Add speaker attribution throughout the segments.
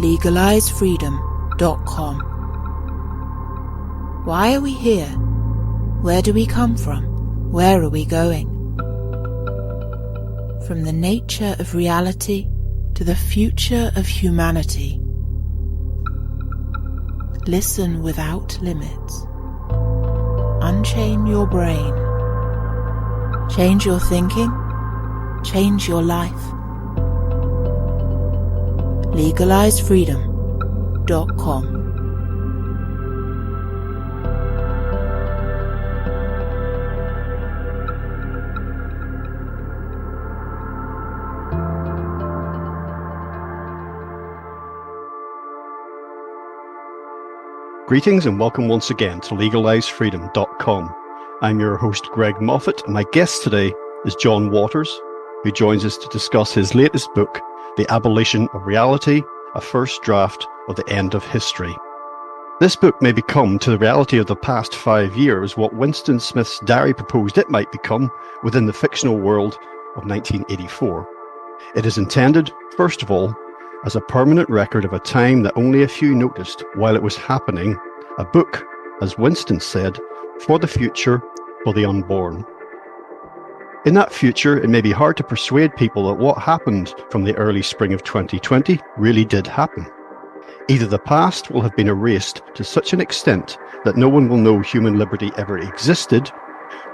Speaker 1: legalizefreedom.com. Why are we here? Where do we come from? Where are we going? From the nature of reality to the future of humanity. Listen without limits. Unchain your brain. Change your thinking. Change your life. legalizefreedom.com.
Speaker 2: Greetings and welcome once again to legalizefreedom.com. I'm your host Greg Moffat, and my guest today is John Waters, who joins us to discuss his latest book, The Abolition of Reality, a first draft of the end of history. This book may become, to the reality of the past 5 years, what Winston Smith's diary proposed it might become within the fictional world of 1984. It is intended, first of all, as a permanent record of a time that only a few noticed while it was happening, a book, as Winston said, for the future, for the unborn. In that future, it may be hard to persuade people that what happened from the early spring of 2020 really did happen. Either the past will have been erased to such an extent that no one will know human liberty ever existed,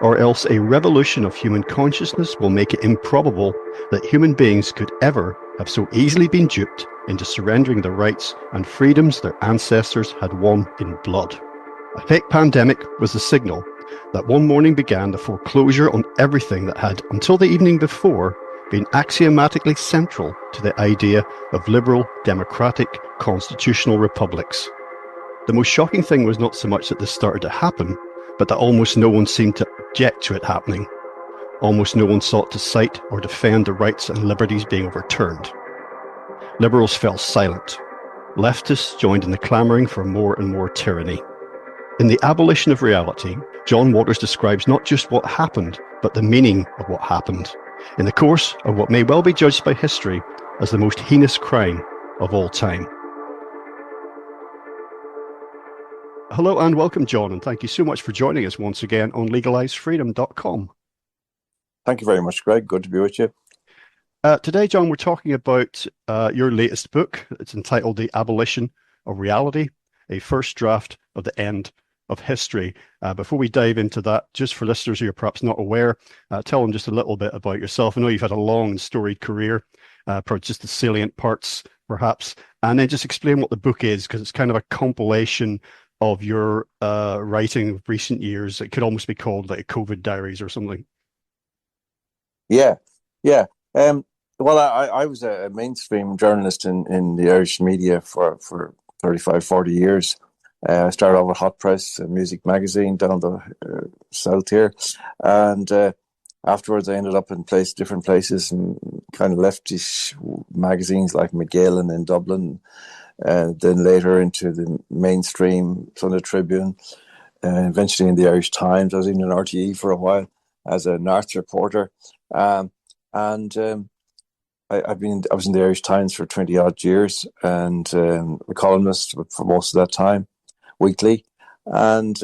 Speaker 2: or else a revolution of human consciousness will make it improbable that human beings could ever have so easily been duped into surrendering the rights and freedoms their ancestors had won in blood. A fake pandemic was the signal that one morning began the foreclosure on everything that had, until the evening before, been axiomatically central to the idea of liberal, democratic, constitutional republics. The most shocking thing was not so much that this started to happen, but that almost no one seemed to object to it happening. Almost no one sought to cite or defend the rights and liberties being overturned. Liberals fell silent. Leftists joined in the clamouring for more and more tyranny. In The Abolition of Reality, John Waters describes not just what happened, but the meaning of what happened, in the course of what may well be judged by history as the most heinous crime of all time. Hello and welcome, John, and thank you so much for joining us once again on legalizefreedom.com.
Speaker 3: Thank you very much, Greg. Good to be with you.
Speaker 2: Today, John, we're talking about your latest book. It's entitled The Abolition of Reality, a first draft of the end of history. Before we dive into that, just for listeners who are perhaps not aware, tell them just a little bit about yourself. I know you've had a long and storied career, just the salient parts, perhaps, and then just explain what the book is, because it's kind of a compilation of your writing of recent years. It could almost be called like COVID diaries or something.
Speaker 3: Yeah. Well, I was a mainstream journalist in the Irish media for 35, 40 years. I started off with Hot Press, a music magazine down the south here. And afterwards, I ended up in different places and kind of leftish magazines like McGill in Dublin. Then later into the mainstream Sunday Tribune, eventually in the Irish Times. I was in an RTE for a while as an arts reporter. I was in the Irish Times for 20 odd years and a columnist for most of that time, weekly. But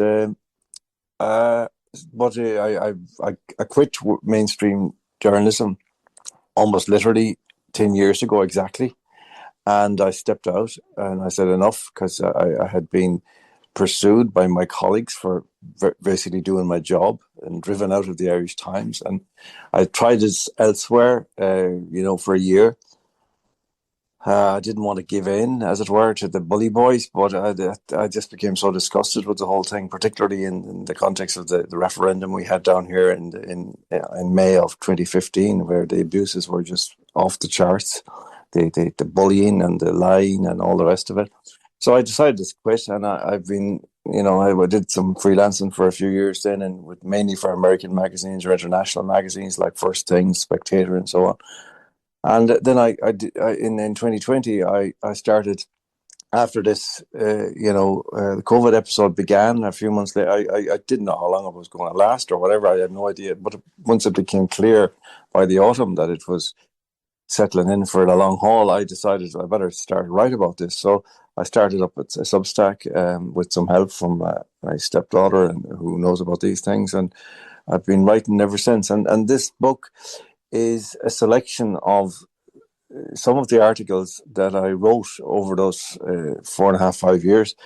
Speaker 3: I quit mainstream journalism almost literally 10 years ago exactly. And I stepped out and I said enough, because I had been pursued by my colleagues for basically doing my job and driven out of the Irish Times. And I tried this elsewhere, for a year. I didn't want to give in, as it were, to the bully boys, but I just became so disgusted with the whole thing, particularly in the context of the referendum we had down here in May of 2015, where the abuses were just off the charts. The bullying and the lying and all the rest of it. So I decided to quit, and I've been, I did some freelancing for a few years then, and mainly for American magazines or international magazines like First Things, Spectator, and so on. And then in 2020, I started, after this, the COVID episode began a few months later. I didn't know how long it was going to last or whatever. I had no idea. But once it became clear by the autumn that it was settling in for the long haul, I decided I better start write about this. So I started up with a Substack with some help from my stepdaughter, and who knows about these things, and I've been writing ever since. And this book is a selection of some of the articles that I wrote over those 4.5, 5 years,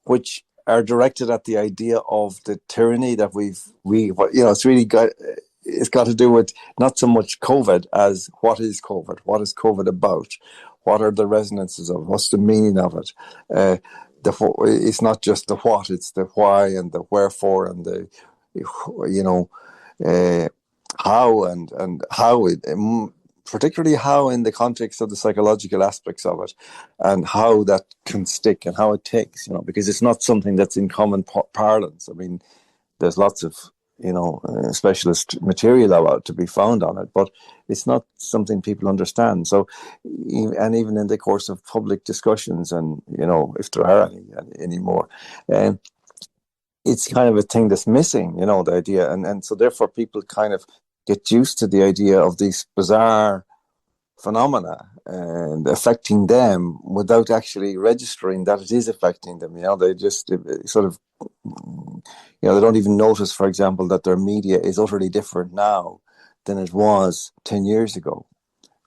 Speaker 3: which are directed at the idea of the tyranny that it's really got to do with not so much COVID as what is COVID about, what are the resonances of it, what's the meaning of it. It's not just the what, it's the why and the wherefore and the how and how it. Particularly how in the context of the psychological aspects of it, and how that can stick and how it takes, because it's not something that's in common parlance. I mean, there's lots of, specialist material about to be found on it, but it's not something people understand. So, and even in the course of public discussions, and, if there are any more, it's kind of a thing that's missing, the idea. And so therefore people kind of get used to the idea of these bizarre phenomena and affecting them without actually registering that it is affecting them. They just sort of, they don't even notice, for example, that their media is utterly different now than it was 10 years ago.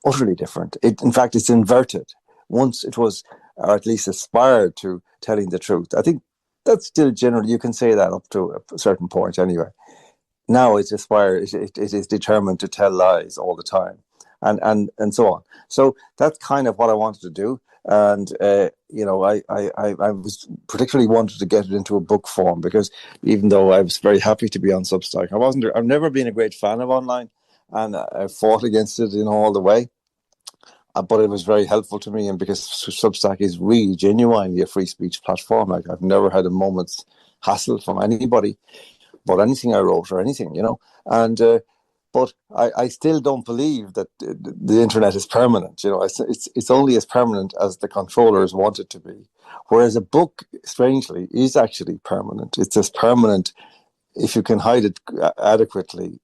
Speaker 3: Utterly different. In fact, it's inverted. Once it was, or at least aspired to, telling the truth. I think that's still generally, you can say that up to a certain point anyway. Now it's aspired, it is determined to tell lies all the time, and so on. So that's kind of what I wanted to do. And, I was particularly wanted to get it into a book form, because even though I was very happy to be on Substack, I've never been a great fan of online, and I fought against it, all the way. But it was very helpful to me, and because Substack is really genuinely a free speech platform. Like, I've never had a moment's hassle from anybody about anything I wrote or anything, and but I still don't believe that the internet is permanent. It's only as permanent as the controllers want it to be. Whereas a book, strangely, is actually permanent. It's as permanent, if you can hide it adequately,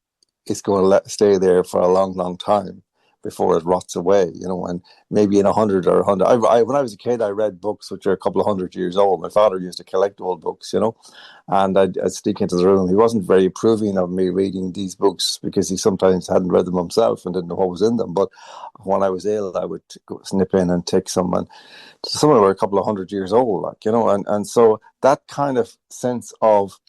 Speaker 3: it's going to stay there for a long, long time before it rots away, and maybe in 100 or 100. When I was a kid, I read books which are a couple of 100 years old. My father used to collect old books, and I'd sneak into the room. He wasn't very approving of me reading these books, because he sometimes hadn't read them himself and didn't know what was in them. But when I was ill, I would go snip in and take some, and some of them were a couple of 100 years old, and so that kind of sense of,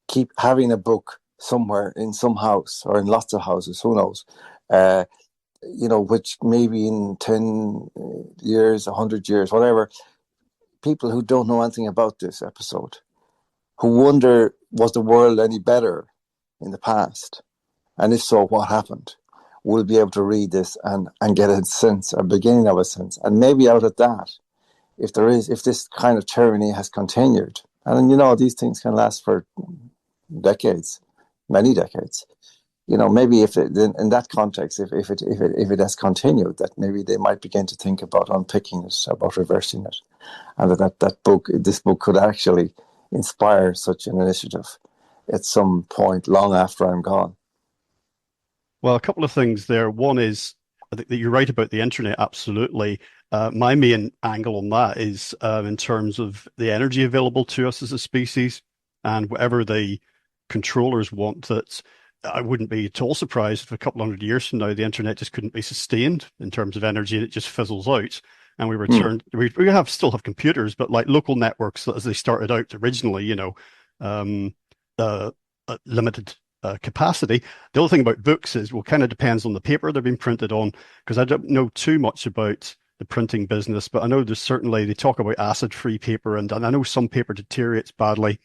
Speaker 3: keep having a book somewhere in some house or in lots of houses, who knows, which maybe in 10 years, 100 years, whatever, people who don't know anything about this episode, who wonder, was the world any better in the past? And if so, what happened? Will be able to read this and get a sense, a beginning of a sense. And maybe out of that, if this kind of tyranny has continued, and these things can last for decades, many decades. Maybe if in that context, if it has continued, that maybe they might begin to think about unpicking it, about reversing it, and this book could actually inspire such an initiative at some point long after I'm gone.
Speaker 2: Well, a couple of things there. One is, I think that you're right about the internet, absolutely. My main angle on that is in terms of the energy available to us as a species, and whatever the controllers want, that I wouldn't be at all surprised if a couple 100 years from now the internet just couldn't be sustained in terms of energy, and it just fizzles out, and we return. We still have computers, but like local networks as they started out originally, limited capacity. The other thing about books is, well, kind of depends on the paper they've been printed on, because I don't know too much about the printing business, but I know there's certainly, they talk about acid-free paper, and I know some paper deteriorates badly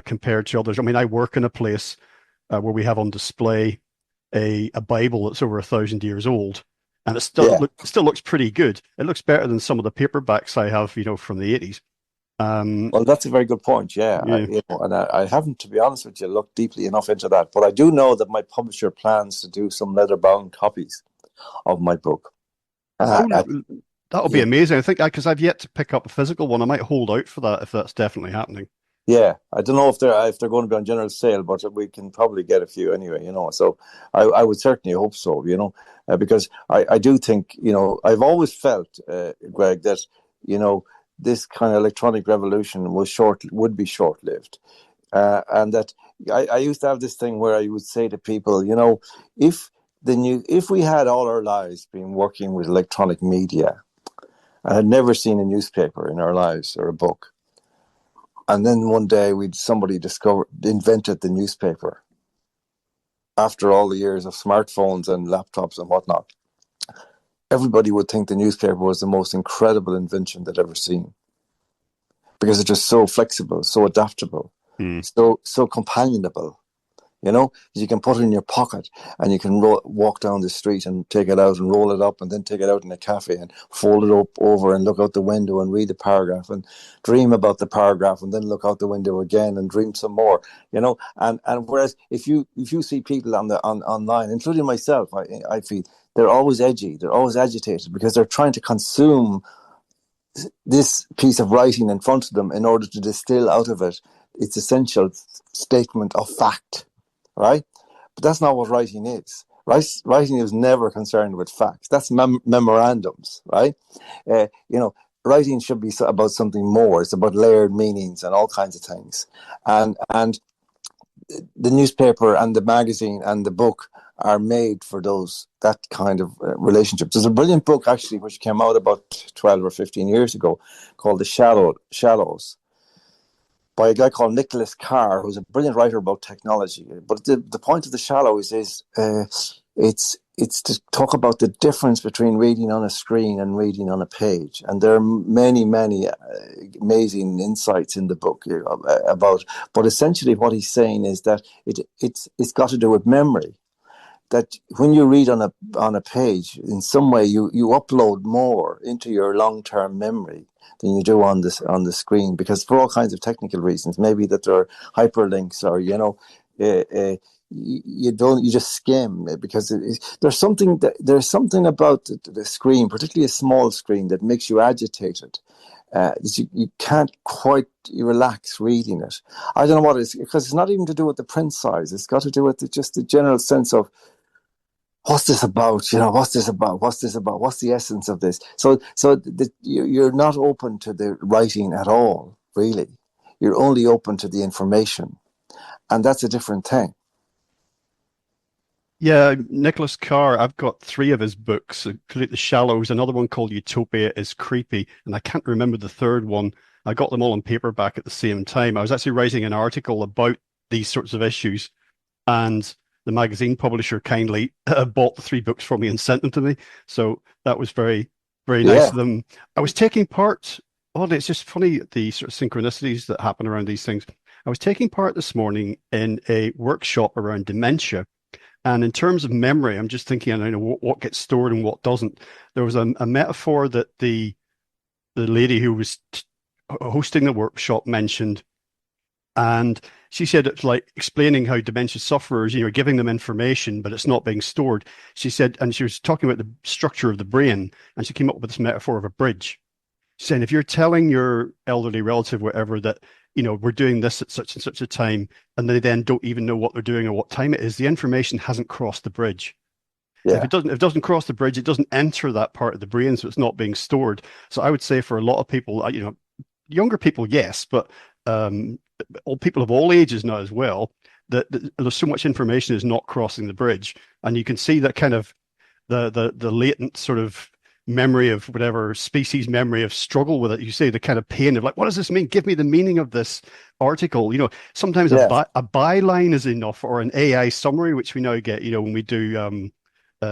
Speaker 2: compared to others. I mean, I work in a place where we have on display a Bible that's over 1,000 years old, and it still looks pretty good. It looks better than some of the paperbacks I have, from the 80s.
Speaker 3: Well, that's a very good point. Yeah. I haven't, to be honest with you, looked deeply enough into that, but I do know that my publisher plans to do some leather-bound copies of my book.
Speaker 2: That would be amazing. I think because I've yet to pick up a physical one, I might hold out for that if that's definitely happening.
Speaker 3: Yeah, I don't know if they're going to be on general sale, but we can probably get a few anyway, So I would certainly hope so, because I do think, I've always felt, Greg, that this kind of electronic revolution would be short lived, and that I used to have this thing where I would say to people, if if we had all our lives been working with electronic media and had never seen a newspaper in our lives or a book. And then one day somebody invented the newspaper after all the years of smartphones and laptops and whatnot. Everybody would think the newspaper was the most incredible invention they'd ever seen because it's just so flexible, so adaptable,
Speaker 2: Mm.
Speaker 3: so companionable. You can put it in your pocket and you can walk down the street and take it out and roll it up and then take it out in a cafe and fold it up over and look out the window and read the paragraph and dream about the paragraph and then look out the window again and dream some more, and whereas if you see people online, including myself, I feel they're always edgy, they're always agitated because they're trying to consume this piece of writing in front of them in order to distill out of it its essential statement of fact. Right? But that's not what writing is. Writing is never concerned with facts. That's memorandums, right? Uh, you know, Writing should be about something more. It's about layered meanings and all kinds of things. And the newspaper and the magazine and the book are made for that kind of relationship. There's a brilliant book actually which came out about 12 or 15 years ago called The Shallows, by a guy called Nicholas Carr, who's a brilliant writer about technology. But the point of The Shallows is it's to talk about the difference between reading on a screen and reading on a page. And there are many, many amazing insights in the book about. But essentially, what he's saying is that it's got to do with memory. That when you read on a page, in some way you upload more into your long-term memory than you do on the screen, because for all kinds of technical reasons, maybe that there are hyperlinks or you just skim because there's something about the screen, particularly a small screen, that makes you agitated. You can't quite relax reading it. I don't know what it is, because it's not even to do with the print size. It's got to do with just the general sense of, what's this about? What's this about? What's this about? What's the essence of this? So you're not open to the writing at all, really. You're only open to the information, and that's a different thing.
Speaker 2: Yeah, Nicholas Carr, I've got three of his books, including The Shallows. Another one called Utopia is creepy, and I can't remember the third one. I got them all in paperback at the same time. I was actually writing an article about these sorts of issues, and the magazine publisher kindly bought the three books from me and sent them to me. So that was very, very nice
Speaker 3: Yeah,
Speaker 2: of them. I was taking part. Oh, it's just funny, the sort of synchronicities that happen around these things. I was taking part this morning in a workshop around dementia. And in terms of memory, I'm just thinking, I know what gets stored and what doesn't. There was a metaphor that the lady who was hosting the workshop mentioned, and she said it's like explaining how dementia sufferers, giving them information, but it's not being stored. She said, and she was talking about the structure of the brain, and she came up with this metaphor of a bridge, saying if you're telling your elderly relative, whatever, that we're doing this at such and such a time, and they then don't even know what they're doing or what time it is, the information hasn't crossed the bridge. And if
Speaker 3: yeah,
Speaker 2: it doesn't cross the bridge, it doesn't enter that part of the brain, so it's not being stored. So I would say for a lot of people, younger people, yes, but all people of all ages now as well, that there's so much information is not crossing the bridge, and you can see that kind of the latent sort of memory of whatever species memory of struggle with it. You say the kind of pain of like, what does this mean? Give me the meaning of this article. Sometimes
Speaker 3: yeah.
Speaker 2: a byline is enough, or an AI summary, which we now get, when we do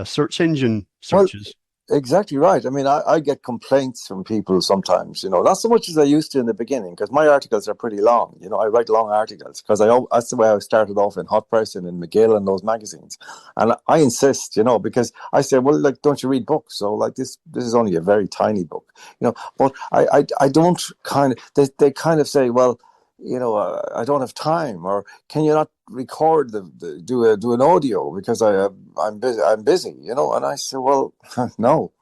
Speaker 2: search engine
Speaker 3: Well,
Speaker 2: searches.
Speaker 3: exactly right. I mean, I get complaints from people sometimes, not so much as I used to in the beginning, because my articles are pretty long. I write long articles because that's the way I started off in Hot Press and in McGill and those magazines. And I insist, because I say, well, like, don't you read books? So, like, this is only a very tiny book, but I don't they kind of say, well, I don't have time, or can you not record do an audio because I'm busy, and I said, well, no,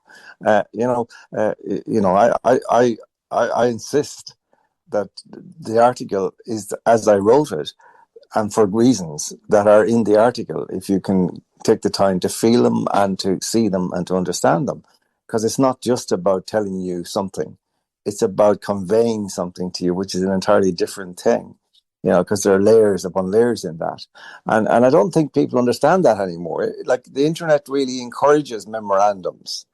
Speaker 3: uh, you know, I insist that the article is as I wrote it, and for reasons that are in the article, if you can take the time to feel them and to see them and to understand them. Because it's not just about telling you something. It's about conveying something to you, which is an entirely different thing. Because there are layers upon layers in that. And I don't think people understand that anymore. Like, the internet really encourages memorandums.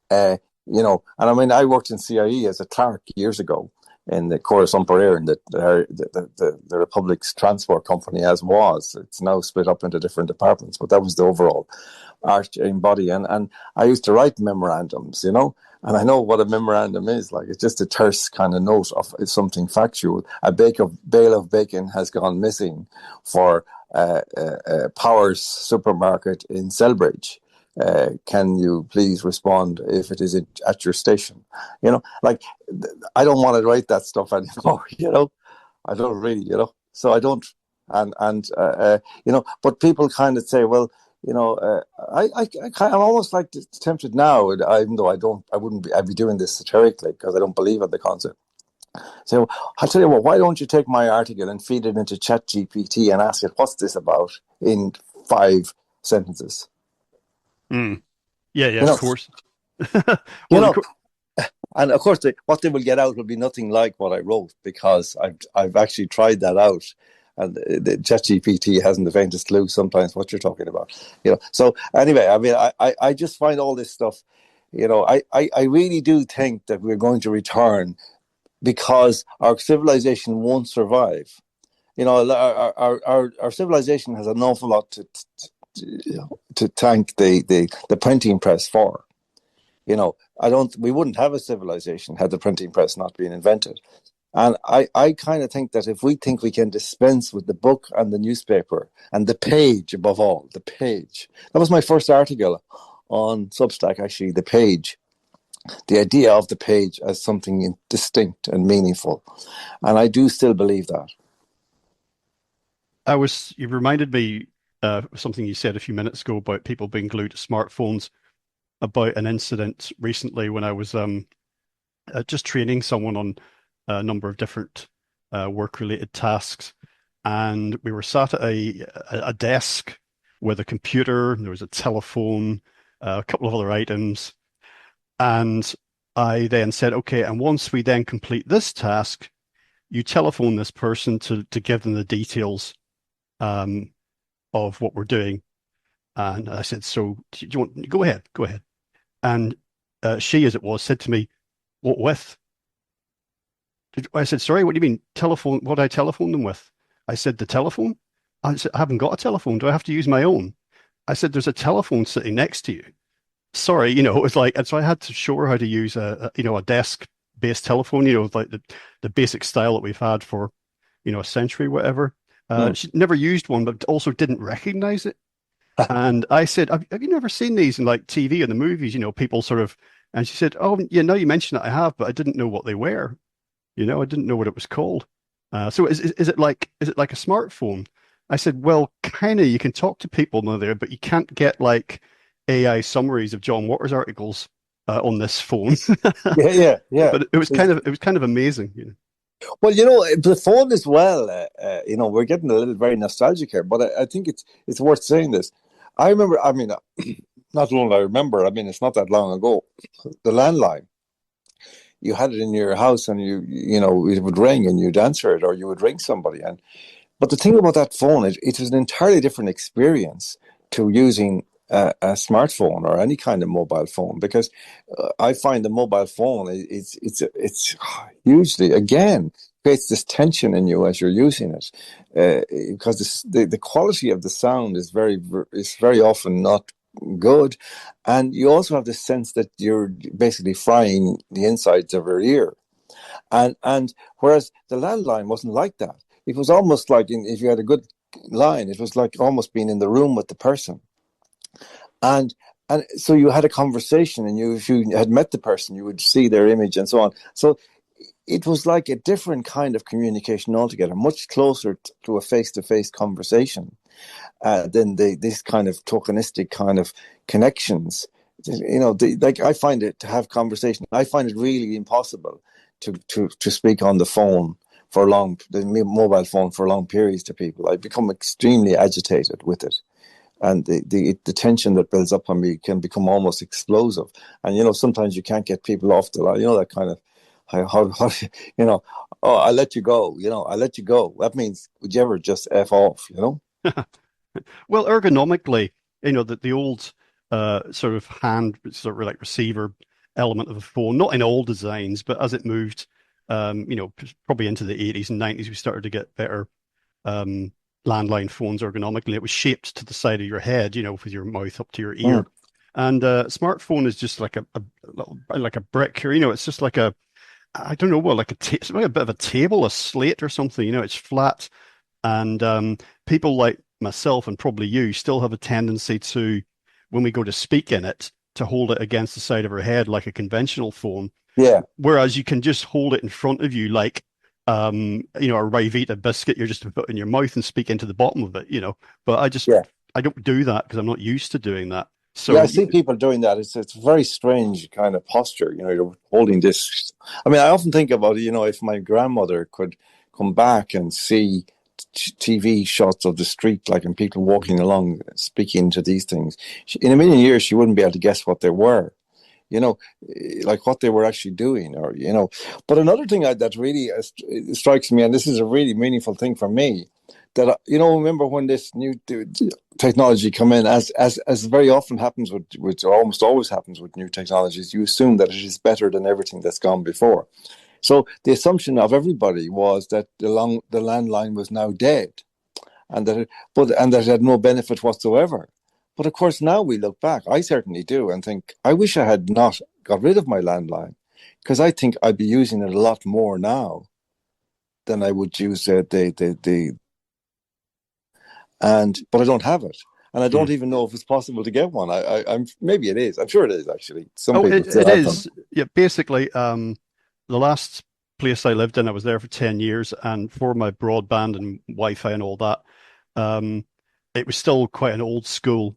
Speaker 3: And I mean, I worked in CIE as a clerk years ago in the Chorus Umperair, in the Republic's transport company, as was. It's now split up into different departments, but that was the overall arching body. And I used to write memorandums, and I know what a memorandum is. Like, it's just a terse kind of note of something factual. A bale of bacon has gone missing for Powers supermarket in Selbridge. Can you please respond if it is at your station? Like, I don't want to write that stuff anymore. I don't really. So I don't. But people kind of say, well, I'm almost like tempted now, even though I'd be doing this satirically because I don't believe in the concept. So I'll tell you what, why don't you take my article and feed it into ChatGPT and ask it, what's this about, in 5 sentences?
Speaker 2: Mm. Yeah, of course.
Speaker 3: And of course, what they will get out will be nothing like what I wrote, because I've actually tried that out, and the ChatGPT hasn't the faintest clue sometimes what you're talking about. So anyway, I mean, I just find all this stuff. I really do think that we're going to return, because our civilization won't survive. Our civilization has an awful lot to thank the printing press for. We wouldn't have a civilization had the printing press not been invented. And I kind of think that if we think we can dispense with the book and the newspaper and the page, above all, the page. That was my first article on Substack, actually, the page. The idea of the page as something distinct and meaningful. And I do still believe that.
Speaker 2: You reminded me something you said a few minutes ago about people being glued to smartphones, about an incident recently when I was just training someone on a number of different work-related tasks. And we were sat at a desk with a computer, and there was a telephone, a couple of other items. And I then said, okay, and once we then complete this task, you telephone this person to give them the details of what we're doing. And I said, so do you want, go ahead. And she, as it was, said to me, what with? I said, sorry, what do you mean? Telephone? What did I telephone them with? I said, the telephone? I said, I haven't got a telephone. Do I have to use my own? I said, there's a telephone sitting next to you. Sorry, it was like, and so I had to show her how to use a desk-based telephone, like the basic style that we've had for, a century, whatever. She'd never used one, but also didn't recognize it. And I said, have you never seen these in like TV and the movies, people sort of, and she said, oh, yeah, now you mention it, I have, but I didn't know what they were. I didn't know what it was called. So is it like a smartphone? I said, well, kind of, you can talk to people now there, but you can't get like AI summaries of John Waters articles on this phone.
Speaker 3: Yeah.
Speaker 2: But it was kind of amazing.
Speaker 3: Well, the phone as well. We're getting a little very nostalgic here, but I think it's worth saying this. I remember. I mean, not only I remember. I mean, it's not that long ago. The landline. You had it in your house, and it would ring, and you'd answer it, or you would ring somebody. But the thing about that phone, it was an entirely different experience to using a smartphone or any kind of mobile phone, because I find the mobile phone it's hugely, again, creates this tension in you as you're using it, because the quality of the sound is very often not good, and you also have this sense that you're basically frying the insides of your ear, and whereas the landline wasn't like that. It was almost like, if you had a good line, it was like almost being in the room with the person. And so you had a conversation, and if you had met the person, you would see their image and so on. So it was like a different kind of communication altogether, much closer to a face-to-face conversation than this kind of tokenistic kind of connections. I find it to have conversation. I find it really impossible to speak on the phone the mobile phone for long periods to people. I become extremely agitated with it. And the tension that builds up on me can become almost explosive. And, sometimes you can't get people off the line, that kind of, how oh, I let you go, I let you go. That means, would you ever just F off,
Speaker 2: Well, ergonomically, the old sort of hand, sort of like receiver element of a phone, not in all designs, but as it moved, probably into the 80s and 90s, we started to get better landline phones ergonomically. It was shaped to the side of your head, with your mouth up to your ear. And a smartphone is just like a brick, or it's just like I don't know what, like it's like a bit of a table, a slate or something. It's flat, and people like myself and probably you still have a tendency to, when we go to speak in it, to hold it against the side of our head like a conventional phone.
Speaker 3: Yeah.
Speaker 2: Whereas you can just hold it in front of you like a Ryvita biscuit you're just to put in your mouth and speak into the bottom of it, But I don't do that because I'm not used to doing that. So
Speaker 3: I see people doing that. It's a very strange kind of posture. You're holding this. I mean, I often think about it. If my grandmother could come back and see TV shots of the street, like, and people walking along speaking to these things, in a million years she wouldn't be able to guess what they were. Like what they were actually doing, or But another thing that really strikes me, and this is a really meaningful thing for me, that remember when this new technology come in, as very often happens with or almost always happens with new technologies, you assume that it is better than everything that's gone before. So the assumption of everybody was that the landline was now dead, and that it had no benefit whatsoever. But of course, now we look back, I certainly do, and think, I wish I had not got rid of my landline, because I think I'd be using it a lot more now than I would use but I don't have it. And I don't even know if it's possible to get one. I'm maybe it is. I'm sure it is, actually.
Speaker 2: It is. Yeah, basically, the last place I lived in, I was there for 10 years, and for my broadband and Wi-Fi and all that, it was still quite an old school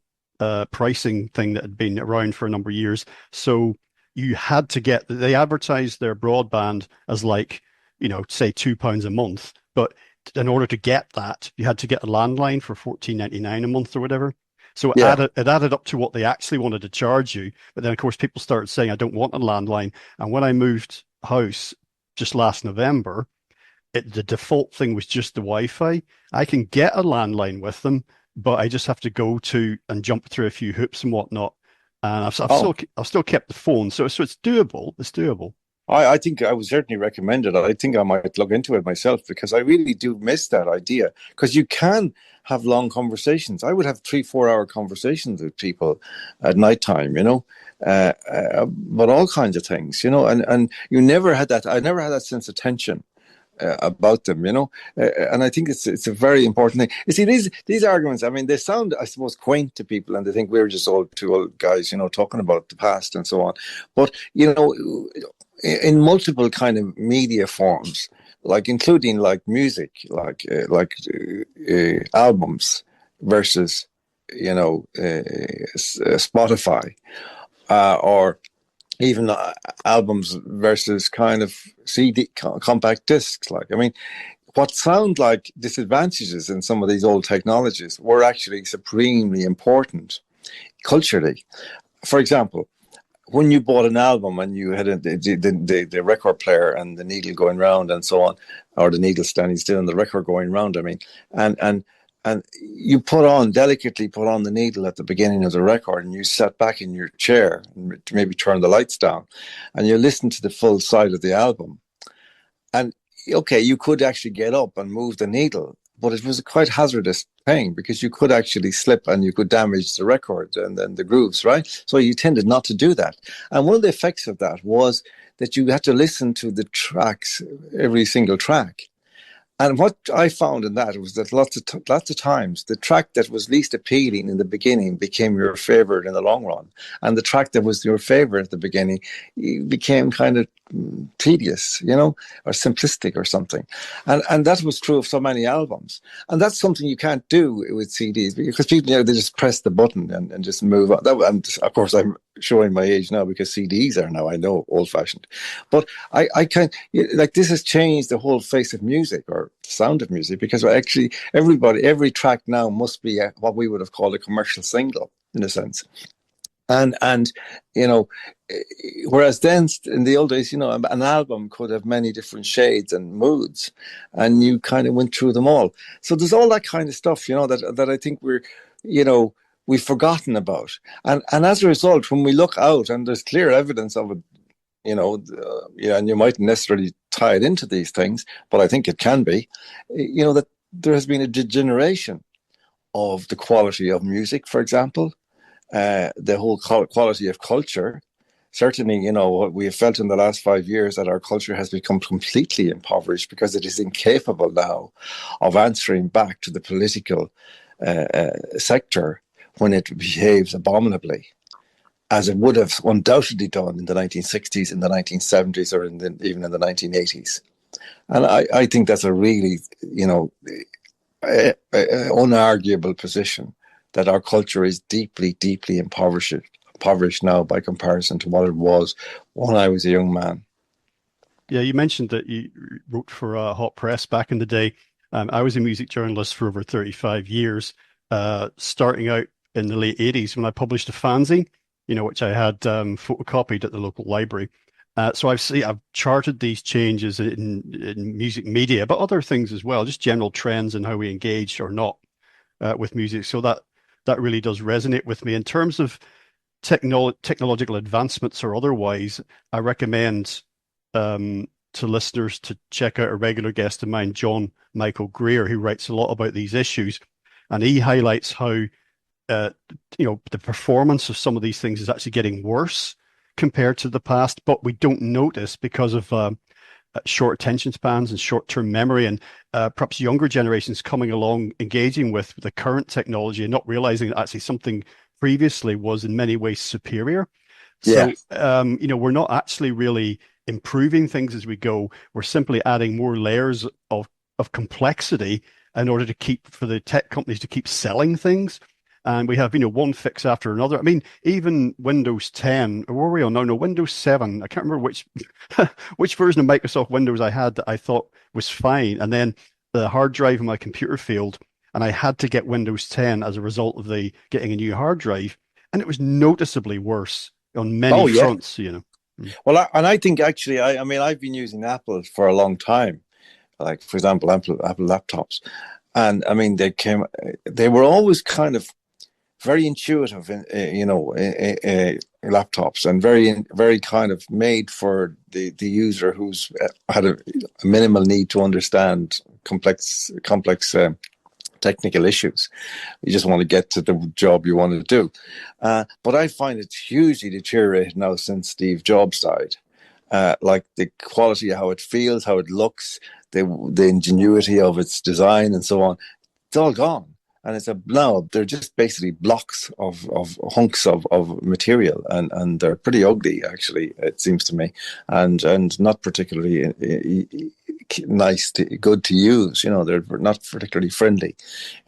Speaker 2: pricing thing that had been around for a number of years. So you had to they advertised their broadband as like, say £2 a month. But in order to get that, you had to get a landline for $14.99 a month or whatever. So it added up to what they actually wanted to charge you. But then, of course, people started saying, I don't want a landline. And when I moved house just last November, the default thing was just the Wi-Fi. I can get a landline with them, but I just have to go to and jump through a few hoops and whatnot. And I've still kept the phone, so it's doable. It's doable.
Speaker 3: I think I would certainly recommend it. I think I might look into it myself, because I really do miss that idea. Because you can have long conversations. I would have 3-4 hour conversations with people at nighttime, but all kinds of things, and you never had that. I never had that sense of tension about them, and I think it's a very important thing. You see, these arguments, I mean, they sound, I suppose, quaint to people, and they think we're just two old guys, talking about the past and so on. But in multiple kind of media forms, like including like music, like albums versus Spotify, or even albums versus kind of CD compact discs. Like, I mean, what sound like disadvantages in some of these old technologies were actually supremely important culturally. For example, when you bought an album and you had the record player and the needle going round and so on, or the needle standing still and the record going round, I mean, and you delicately put on the needle at the beginning of the record, and you sat back in your chair and maybe turn the lights down, and you listen to the full side of the album. And okay, you could actually get up and move the needle, but it was a quite hazardous thing, because you could actually slip and you could damage the record and then the grooves, right? So you tended not to do that. And one of the effects of that was that you had to listen to the tracks, every single track. And what I found in that was that lots of times the track that was least appealing in the beginning became your favorite in the long run, and the track that was your favorite at the beginning became kind of tedious, or simplistic or something. And that was true of so many albums. And that's something you can't do with CDs, because people, they just press the button and just move on. And of course, I'm showing my age now because CDs are now, I know, old fashioned. But I can't, like, this has changed the whole face of music or sound of music, because actually every track now must be what we would have called a commercial single in a sense. And you know, whereas then in the old days, an album could have many different shades and moods, and you kind of went through them all. So there's all that kind of stuff, that I think you know, we've forgotten about, and as a result, when we look out, and there's clear evidence of it, and you mightn't necessarily tie it into these things, but I think it can be, that there has been a degeneration of the quality of music, for example. The whole quality of culture. Certainly, what we have felt in the last 5 years, that our culture has become completely impoverished because it is incapable now of answering back to the political sector when it behaves abominably, as it would have undoubtedly done in the 1960s, in the 1970s, or even in the 1980s. And I think that's a really, unarguable position, that our culture is deeply, deeply impoverished now by comparison to what it was when I was a young man.
Speaker 2: Yeah, you mentioned that you wrote for Hot Press back in the day. I was a music journalist for over 35 years, starting out in the late 80s when I published a fanzine, which I had photocopied at the local library. So I've charted these changes in music media, but other things as well, just general trends in how we engage or not with music. So that really does resonate with me. In terms of technological advancements or otherwise, I recommend to listeners to check out a regular guest of mine, John Michael Greer, who writes a lot about these issues. And he highlights how, the performance of some of these things is actually getting worse compared to the past, but we don't notice because of short attention spans and short-term memory, and perhaps younger generations coming along, engaging with the current technology and not realizing that actually something previously was in many ways superior.
Speaker 3: Yeah.
Speaker 2: So, we're not actually really improving things as we go. We're simply adding more layers of complexity in order for the tech companies to keep selling things. And we have, one fix after another. I mean, even Windows 10, or were we on? No, Windows 7. I can't remember which version of Microsoft Windows I had that I thought was fine. And then the hard drive in my computer failed, and I had to get Windows 10 as a result of getting a new hard drive. And it was noticeably worse on many fronts,
Speaker 3: Well, I think actually, I mean, I've been using Apple for a long time. Like, for example, Apple laptops. And I mean, they were always kind of very intuitive, laptops, and very, very kind of made for the user who's had a minimal need to understand complex technical issues. You just want to get to the job you want to do. But I find it's hugely deteriorated now since Steve Jobs died. Like the quality of how it feels, how it looks, the ingenuity of its design, and so on. It's all gone. And they're just basically blocks of hunks of material, and they're pretty ugly, actually, it seems to me, and not particularly good to use. They're not particularly friendly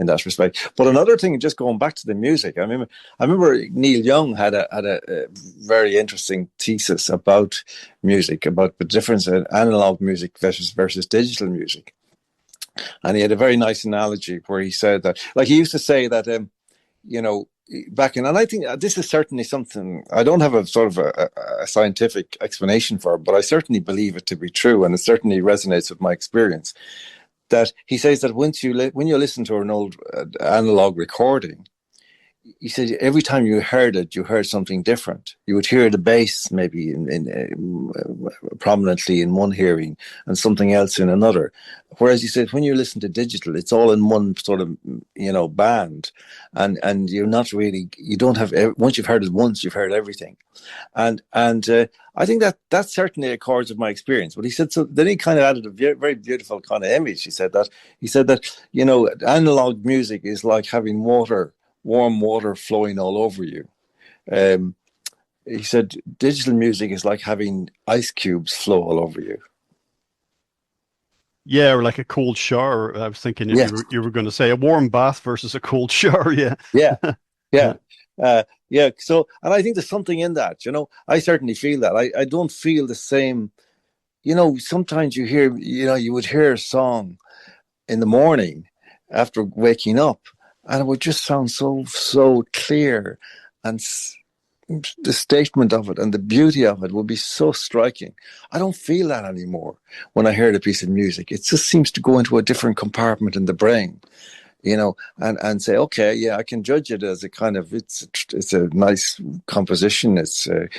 Speaker 3: in that respect. But another thing, just going back to the music, I remember Neil Young had a very interesting thesis about music, about the difference in analog music versus digital music. And he had a very nice analogy where he said that, like, he used to say that, back in, and I think this is certainly something, I don't have a sort of a scientific explanation for it, but I certainly believe it to be true, and it certainly resonates with my experience, that he says that when you listen to an old analog recording, he said every time you heard it, you heard something different. You would hear the bass maybe prominently in one hearing and something else in another. Whereas he said when you listen to digital, it's all in one sort of band, and you're not really, you don't have, once you've heard it once, you've heard everything, and I think that certainly accords with my experience. But he said, so then he kind of added a very beautiful kind of image. He said that analog music is like having warm water flowing all over you. He said digital music is like having ice cubes flow all over you.
Speaker 2: Yeah, or like a cold shower. I was thinking you were going to say a warm bath versus a cold shower. Yeah.
Speaker 3: Yeah. Yeah. So, and I think there's something in that. I certainly feel that. I don't feel the same. Sometimes you would hear a song in the morning after waking up, and it would just sound so clear, and the statement of it and the beauty of it would be so striking. I don't feel that anymore when I hear a piece of music. It just seems to go into a different compartment in the brain, and say, okay, yeah, I can judge it as a kind of it's a nice composition, it's a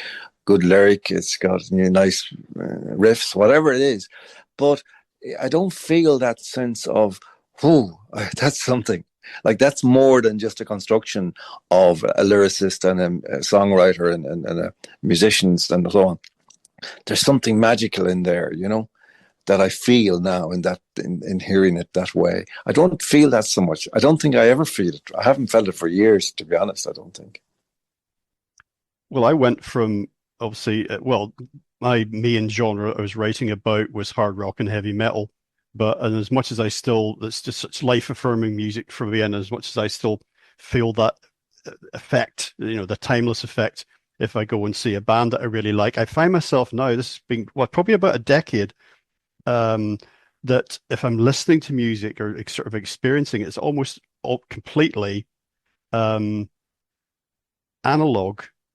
Speaker 3: good lyric, it's got nice riffs, whatever it is, but I don't feel that sense of, oh, that's something. Like, that's more than just a construction of a lyricist and a songwriter and a musicians and so on. There's something magical in there, that I feel now in hearing it that way. I don't feel that so much. I don't think I ever feel it. I haven't felt it for years, to be honest, I don't think.
Speaker 2: Well, I went from obviously, my main genre I was writing about was hard rock and heavy metal. And as much as it's just such life affirming music for me, and as much as I still feel that effect, the timeless effect, if I go and see a band that I really like, I find myself now, this has been, probably about a decade, that if I'm listening to music or sort of experiencing it, it's almost all completely analog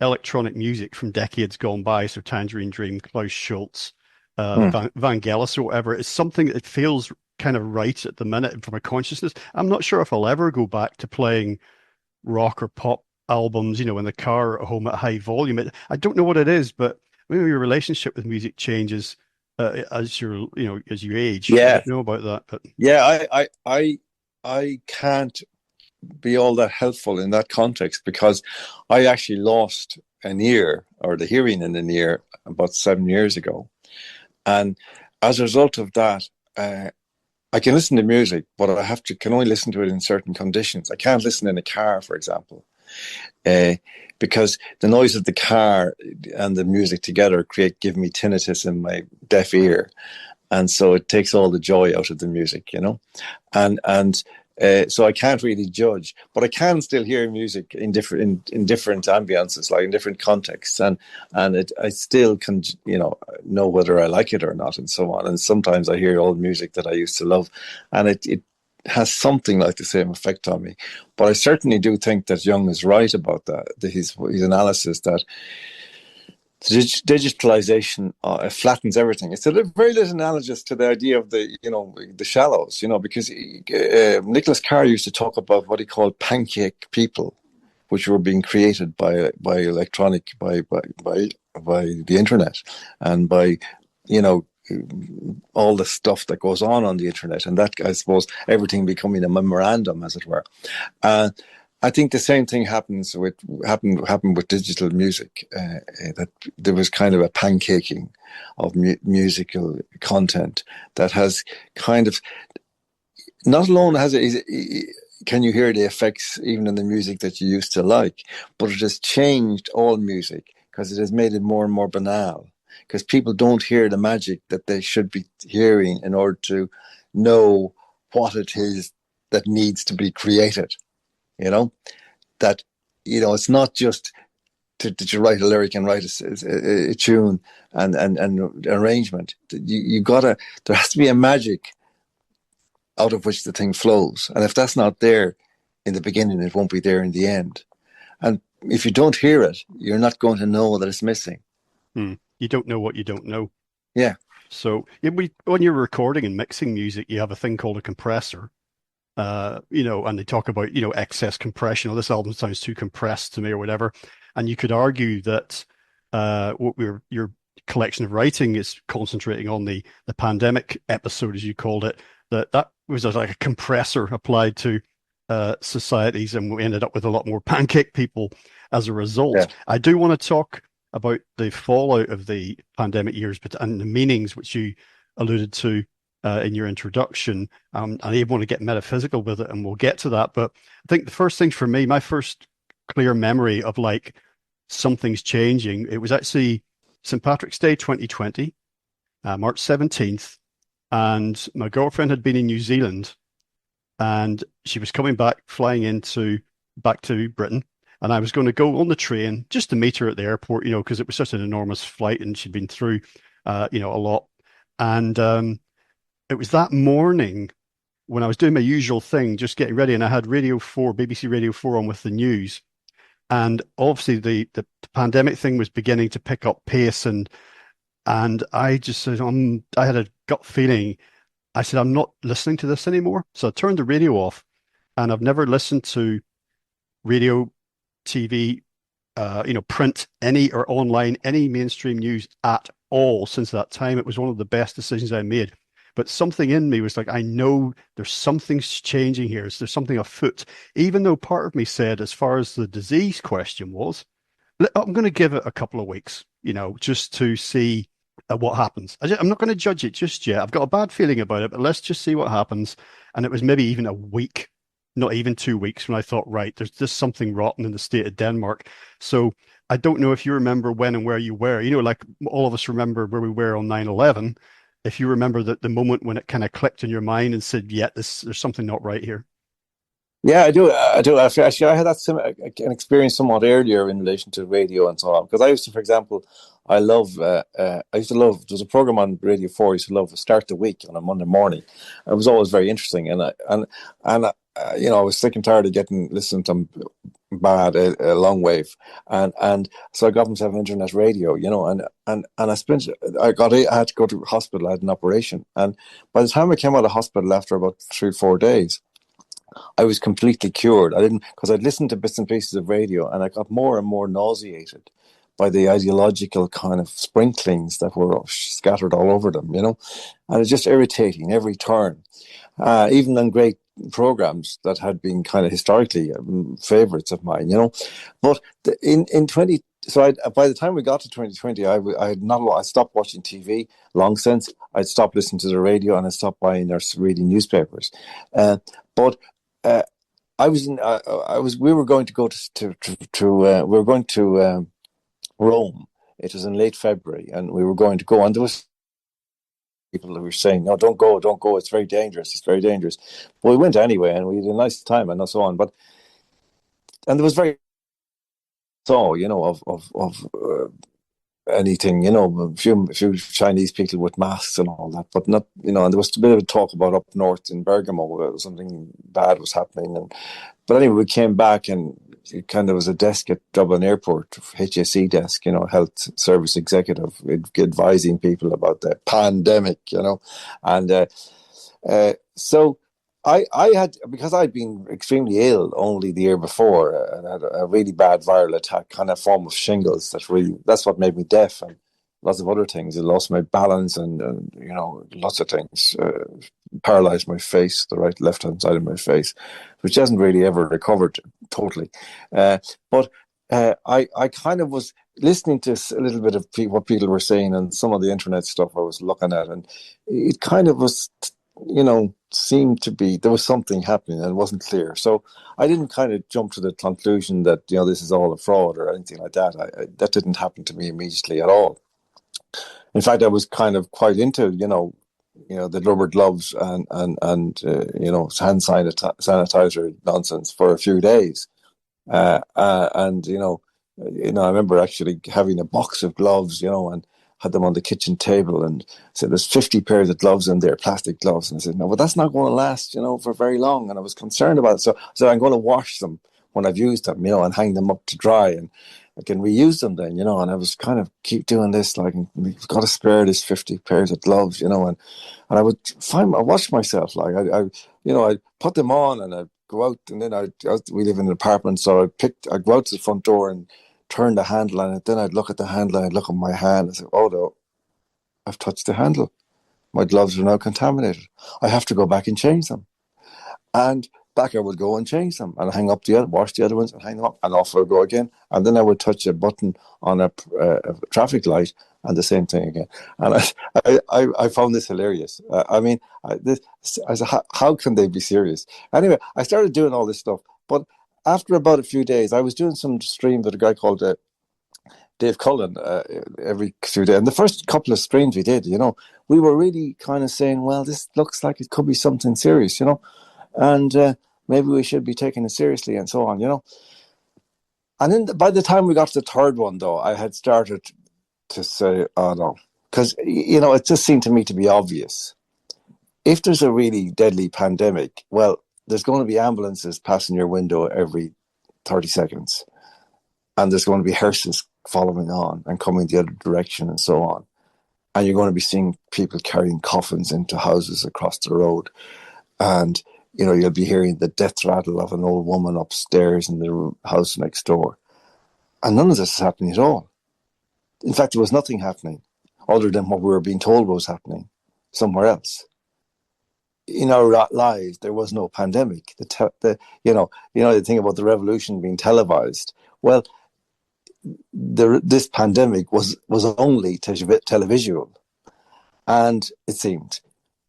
Speaker 2: electronic music from decades gone by. So Tangerine Dream, Klaus Schultze, Vangelis or whatever. It's something that feels kind of right at the minute from a consciousness. I'm not sure if I'll ever go back to playing rock or pop albums, in the car or at home at high volume. I don't know what it is, but maybe your relationship with music changes as as you age. I
Speaker 3: Yeah,
Speaker 2: don't know about that, but
Speaker 3: yeah, I can't be all that helpful in that context, because I actually lost an ear, or the hearing in an ear, about 7 years ago, and as a result of that, I can listen to music, but can only listen to it in certain conditions. I can't listen in a car, for example, because the noise of the car and the music together give me tinnitus in my deaf ear, and so it takes all the joy out of the music, and so I can't really judge, but I can still hear music in different ambiances, like in different contexts, and I still can know whether I like it or not, and so on. And sometimes I hear old music that I used to love, and it has something like the same effect on me. But I certainly do think that Jung is right about that. His analysis that digitalization flattens everything. It's a very little analogous to the idea of the shallows, because Nicholas Carr used to talk about what he called pancake people, which were being created by electronic, by the internet, and by all the stuff that goes on the internet, and that, I suppose, everything becoming a memorandum, as it were. I think the same thing happened with digital music. That there was kind of a pancaking of musical content that has kind of, not alone can you hear the effects even in the music that you used to like, but it has changed all music, because it has made it more and more banal, because people don't hear the magic that they should be hearing in order to know what it is that needs to be created. That it's not just to write a lyric and write a tune and arrangement. There has to be a magic out of which the thing flows, and if that's not there in the beginning, it won't be there in the end. And if you don't hear it, you're not going to know that it's missing.
Speaker 2: You don't know what you don't know.
Speaker 3: Yeah.
Speaker 2: So when you're recording and mixing music, you have a thing called a compressor. And they talk about, excess compression. This album sounds too compressed to me, or whatever. And you could argue that your collection of writing is concentrating on the pandemic episode, as you called it, that was like a compressor applied to societies, and we ended up with a lot more pancake people as a result.
Speaker 3: Yeah.
Speaker 2: I do want to talk about the fallout of the pandemic years, and the meanings which you alluded to in your introduction. I even want to get metaphysical with it, and we'll get to that. But I think the first thing for me, my first clear memory of like something's changing, it was actually St. Patrick's Day 2020, March 17th. And my girlfriend had been in New Zealand, and she was coming back, flying back to Britain. And I was going to go on the train just to meet her at the airport, because it was such an enormous flight and she'd been through, a lot. And it was that morning when I was doing my usual thing, just getting ready, and I had Radio 4, BBC Radio 4 on with the news. And obviously the pandemic thing was beginning to pick up pace, and I just said, I had a gut feeling. I said, I'm not listening to this anymore. So I turned the radio off, and I've never listened to radio, TV, print, any or online, any mainstream news at all since that time. It was one of the best decisions I made. But something in me was like, I know there's something's changing here. There's something afoot. Even though part of me said, as far as the disease question was, I'm going to give it a couple of weeks, just to see what happens. I'm not going to judge it just yet. I've got a bad feeling about it, but let's just see what happens. And it was maybe even a week, not even 2 weeks, when I thought, right, there's just something rotten in the state of Denmark. So I don't know if you remember when and where you were. Like all of us remember where we were on 9/11. If you remember the moment when it kind of clicked in your mind and said, yeah, there's something not right here.
Speaker 3: Yeah, I do. I do. Actually, I had an experience somewhat earlier in relation to radio and so on. Because I used to, for example, I used to love, there was a program on Radio 4 I used to love, Start the Week on a Monday morning. It was always very interesting. And I was sick and tired of listening to them bad, a long wave. And so I got myself internet radio, and I had to go to hospital. I had an operation. And by the time I came out of hospital after about 3 or 4 days, I was completely cured. Because I'd listened to bits and pieces of radio, and I got more and more nauseated by the ideological kind of sprinklings that were scattered all over them, and it's just irritating every turn. Even in great programs that had been kind of historically favorites of mine, But in 20, so by the time we got to 2020, I stopped watching TV long since. I'd stopped listening to the radio, and I stopped buying or reading newspapers. But we were going to go we were going to Rome. It was in late February, and we were going to go, and there was people who were saying, "No, don't go. It's very dangerous. It's very dangerous." But we went anyway, and we had a nice time, and so on. And there was very of anything, a few Chinese people with masks and all that, but not, and there was a bit of a talk about up north in Bergamo, something bad was happening. But anyway, we came back, and it kind of was a desk at Dublin Airport, HSE desk, Health Service Executive, advising people about the pandemic, and so I had, because I'd been extremely ill only the year before, and had a really bad viral attack, kind of form of shingles. That's what made me deaf, and lots of other things. I lost my balance, and lots of things. Paralyzed my face, the left-hand side of my face, which hasn't really ever recovered totally. But I kind of was listening to a little bit of what people were saying, and some of the internet stuff I was looking at, and it kind of was, seemed to be, there was something happening and it wasn't clear. So I didn't kind of jump to the conclusion that, this is all a fraud or anything like that. That didn't happen to me immediately at all. In fact, I was kind of quite into, the rubber gloves and hand sanitizer nonsense for a few days. I remember actually having a box of gloves, and had them on the kitchen table, and said, there's 50 pairs of gloves in there, plastic gloves. And I said, no, but that's not going to last, for very long. And I was concerned about it. So I'm going to wash them when I've used them, and hang them up to dry, and I can reuse them then, and I was kind of keep doing this, like, we've got to spare this 50 pairs of gloves, and I would I watch myself, like, I put them on, and I'd go out, and then we live in an apartment, so I'd go out to the front door and turn the handle on it. Then I'd look at the handle, and I'd look at my hand and say, oh no, I've touched the handle. My gloves are now contaminated. I have to go back and change them. And back I would go and change them, and hang up wash the other ones and hang them up, and off I would go again. And then I would touch a button on a traffic light, and the same thing again. And I found this hilarious. I said, how can they be serious? Anyway, I started doing all this stuff, but after about a few days, I was doing some streams with a guy called Dave Cullen every few days. And the first couple of streams we did, we were really kind of saying, well, this looks like it could be something serious, and maybe we should be taking it seriously and so on, And then by the time we got to the third one, though, I had started to say, oh no, because, it just seemed to me to be obvious. If there's a really deadly pandemic, well, there's going to be ambulances passing your window every 30 seconds. And there's going to be hearses following on and coming the other direction and so on. And you're going to be seeing people carrying coffins into houses across the road. And, you'll be hearing the death rattle of an old woman upstairs in the house next door. And none of this is happening at all. In fact, there was nothing happening other than what we were being told was happening somewhere else. In our lives, there was no pandemic. The thing about the revolution being televised. Well, this pandemic was only televisual, and it seemed.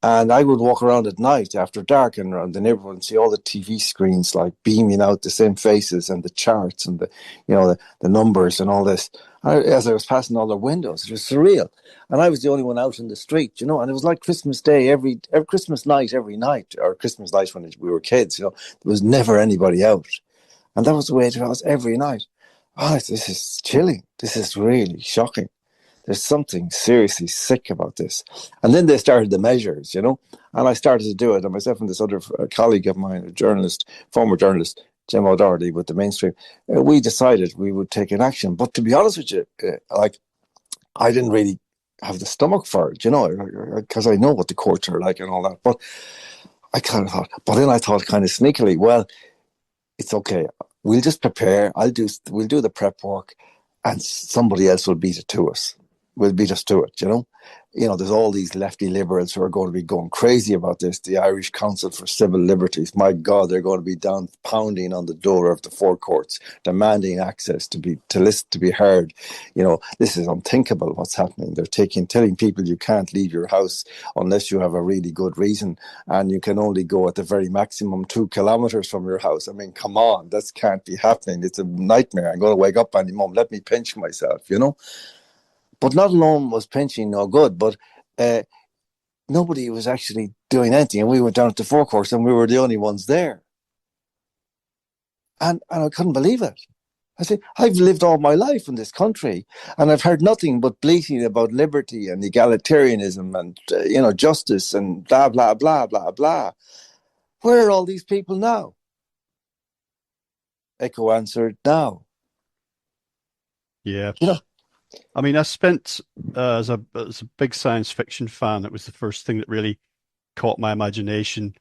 Speaker 3: And I would walk around at night after dark and around the neighborhood and see all the TV screens like beaming out the same faces and the charts and the numbers and all this. As I was passing all the windows, it was surreal. And I was the only one out in the street, and it was like Christmas Day, every Christmas night, every night, or Christmas night when we were kids, there was never anybody out. And that was the way it was every night. Oh, this is chilling. This is really shocking. There's something seriously sick about this. And then they started the measures, and I started to do it. And myself and this other colleague of mine, a journalist, former journalist, Jim O'Doherty with the Mainstream, we decided we would take an action. But to be honest with you, I didn't really have the stomach for it, because I know what the courts are like and all that. But I kind of thought, kind of sneakily, well, it's okay. We'll just prepare. We'll do the prep work, and somebody else will beat it to us. We'll beat us to it, there's all these lefty liberals who are going to be going crazy about this. The Irish Council for Civil Liberties, my God, they're going to be down pounding on the door of the four courts, demanding access to listen, to be heard. This is unthinkable what's happening. They're telling people you can't leave your house unless you have a really good reason, and you can only go at the very maximum 2 kilometers from your house. I mean, come on, that can't be happening. It's a nightmare. I'm going to wake up any moment. Let me pinch myself, But not alone was pinching no good, but nobody was actually doing anything. And we went down to the forecourts and we were the only ones there. And I couldn't believe it. I said, I've lived all my life in this country and I've heard nothing but bleating about liberty and egalitarianism and, justice and blah, blah, blah, blah, blah. Where are all these people now? Echo answered, now.
Speaker 2: Yeah. I mean, I spent, as a big science fiction fan, it was the first thing that really caught my imagination.